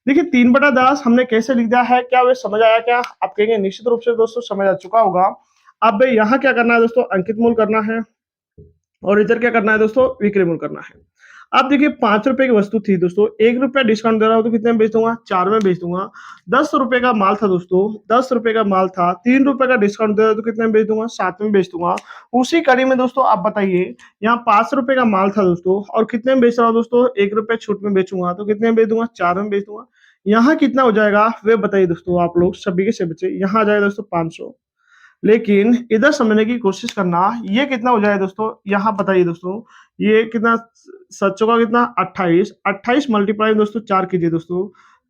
देखिए 3/10 हमने कैसे लिख दिया है, क्या वे समझ आया क्या? आप कहेंगे निश्चित रूप से दोस्तों समझ आ चुका होगा। अब यहाँ क्या करना है दोस्तों? अंकित मूल करना है, और इधर क्या करना है दोस्तों? विक्रय करना है। अब देखिए 5 रुपए की वस्तु थी दोस्तों, 1 रुपया डिस्काउंट दे रहा हूं तो कितने में बेच दूंगा? 4 में बेच दूंगा। 10 रुपए का माल था दोस्तों, 10 रुपए का माल था, 3 रुपए का डिस्काउंट दे रहा हूं तो कितने में बेच दूंगा? 7 में बेच दूंगा। उसी कड़ी में दोस्तों आप बताइए, यहाँ 5 रुपए का माल था दोस्तों और कितने में बेच रहा हूँ दोस्तों? 1 रुपया छूट में बेचूंगा तो कितने में बेच दूंगा? 4 में बेच दूंगा। यहाँ कितना हो जाएगा वे बताइए दोस्तों, आप लोग सभी के से बच्चे। यहाँ आ जाएगा दोस्तों 500। लेकिन इधर समझने की कोशिश करना, ये कितना हो जाए दोस्तों? यहाँ बताइए दोस्तों, ये कितना? 7 चौका कितना? 28, 28 मल्टीप्लाई दोस्तों 4 कीजिए दोस्तों,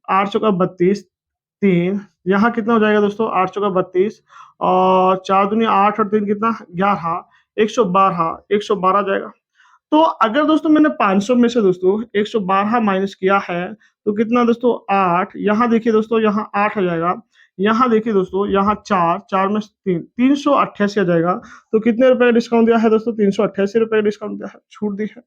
8 चौका 32, 3, यहाँ कितना हो जाएगा दोस्तों? 8 चौका 32 और 4 दूनी 8 और 3 कितना? 11, 112, 112 जाएगा। तो अगर दोस्तों मैंने 500 में से दोस्तों 112 माइनस किया है तो कितना दोस्तों? 8। यहाँ देखिए दोस्तों, यहाँ 8 आ जाएगा। यहाँ देखिए दोस्तों, यहाँ 4, 4 में 3, 388 आ जाएगा। तो कितने रुपए का डिस्काउंट दिया है दोस्तों? 388 रुपए का डिस्काउंट दिया है, छूट दी है।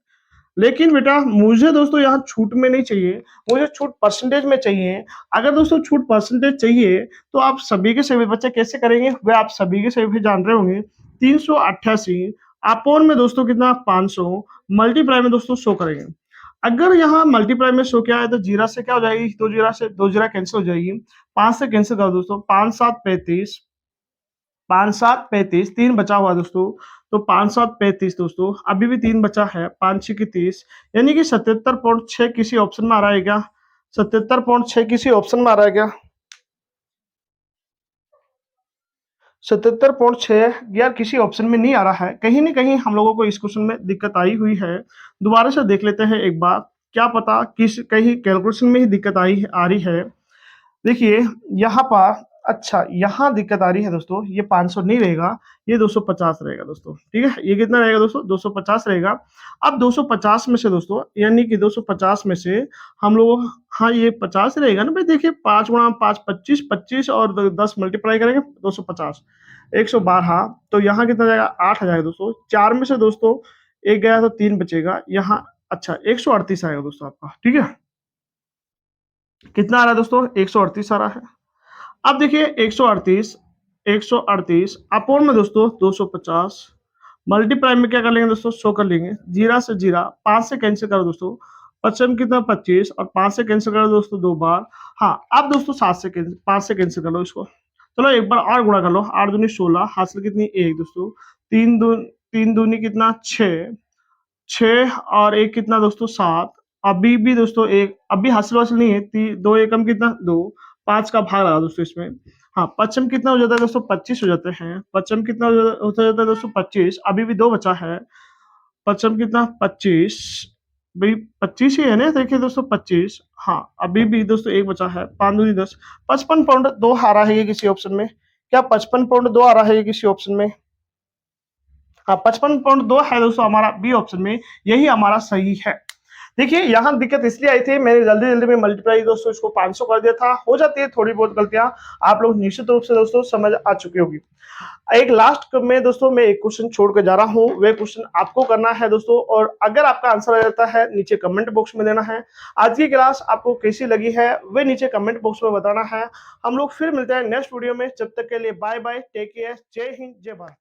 लेकिन बेटा मुझे दोस्तों यहाँ छूट में नहीं चाहिए, मुझे छूट परसेंटेज में चाहिए। अगर दोस्तों छूट परसेंटेज चाहिए तो आप सभी के सभी बच्चे कैसे करेंगे वे आप सभी के सभी जान रहे होंगे। 388 अपॉन में दोस्तों कितना? 500 मल्टीप्लाई में दोस्तों 100 करेंगे। अगर यहाँ मल्टीप्लाई में 100 क्या है तो जीरा से क्या हो जाएगी? दो जीरा कैंसिल हो जाएगी। 5 से कैंसिल करो दोस्तों, 5 7 35, 5 7 35, 3 बचा हुआ दोस्तों। तो 5 7 35 दोस्तों, अभी भी 3 बचा है, 5 6 की 30, यानी कि 77.6 किसी ऑप्शन में आ रहा है क्या? 77.6 किसी ऑप्शन में आ रहा है क्या? 77.6 यार किसी ऑप्शन में नहीं आ रहा है। कहीं न कहीं हम लोगों को इस क्वेश्चन में दिक्कत आई हुई है। दोबारा से देख लेते हैं एक बार, क्या पता किस कहीं कैलकुलेशन में ही दिक्कत आ रही है। देखिए यहाँ पर, अच्छा यहाँ दिक्कत आ रही है दोस्तों, ये 500 नहीं रहेगा, ये 250 रहेगा दोस्तों, ठीक है? ये कितना रहेगा दोस्तों? 250 रहेगा। अब 250 में से दोस्तों, यानी कि 250 में से हम लोग, हाँ ये 50 रहेगा ना भाई। देखिए 5 गुणा 5 25, 25 और 10 मल्टीप्लाई करेंगे 250, 112। तो यहाँ कितना जाएगा? 8 आ जाएगा दोस्तों। 4 में से दोस्तों 1 गया तो 3 बचेगा यहाँ। अच्छा 138 आएगा दोस्तों आपका, ठीक है? कितना आ रहा है दोस्तों? 138 आ रहा है। अब देखिए 138, 138 अपोन में दोस्तों 250 मल्टीप्लाई में क्या कर लेंगे दोस्तों? 100 कर लेंगे। जीरा से जीरा, 5 से कैंसिल करो दोस्तों, 55 कितना? 25 और 5 से कैंसिल करो दोस्तों 2 बार। हाँ, अब दोस्तों 5 से कैंसिल कर लो इसको। चलो एक बार और गुणा कर लो, 8 दूनी 16, हासिल कितनी? 1 दोस्तों। 3 दूनी कितना? 6, 6 और 1 कितना दोस्तों? 7। अभी भी दोस्तों 1 अभी हासिल-वासिल नहीं है, 2 एकम कितना? 2, 5 का भाग लगा दोस्तों इसमें। हाँ, पच्चम कितना हो जाता है दोस्तों? 25 हो जाते हैं। पच्चम कितना हो जाता है दोस्तों? 25। अभी भी 2 बचा है। पच्चम कितना? 25। भई 25 ही है ना? देखिए दोस्तों 25। हाँ, अभी भी दोस्तों 1 बचा है। 5 दूनी 10, 55.2 आ रहा है ये किसी ऑप्शन में। क्या 55.2 आ रहा है ये किसी ऑप्शन में? हाँ, 55.2 है दोस्तों हमारा बी ऑप्शन में, यही हमारा सही है। देखिए यहाँ दिक्कत इसलिए आई थी, मैंने जल्दी-जल्दी में मल्टीप्लाई दोस्तों इसको 500 कर दिया था। हो जाती है थोड़ी बहुत गलतियाँ, आप लोग निश्चित रूप से दोस्तों समझ आ चुकी होगी। एक लास्ट में दोस्तों मैं एक क्वेश्चन छोड़ के जा रहा हूँ, वह क्वेश्चन आपको करना है दोस्तों, और अगर आपका आंसर आ जाता है नीचे कमेंट बॉक्स में देना है। आज की क्लास आपको कैसी लगी है वे नीचे कमेंट बॉक्स में बताना है। हम लोग फिर मिलते हैं नेक्स्ट वीडियो में, जब तक के लिए बाय बाय, टेक केयर, जय हिंद, जय भारत।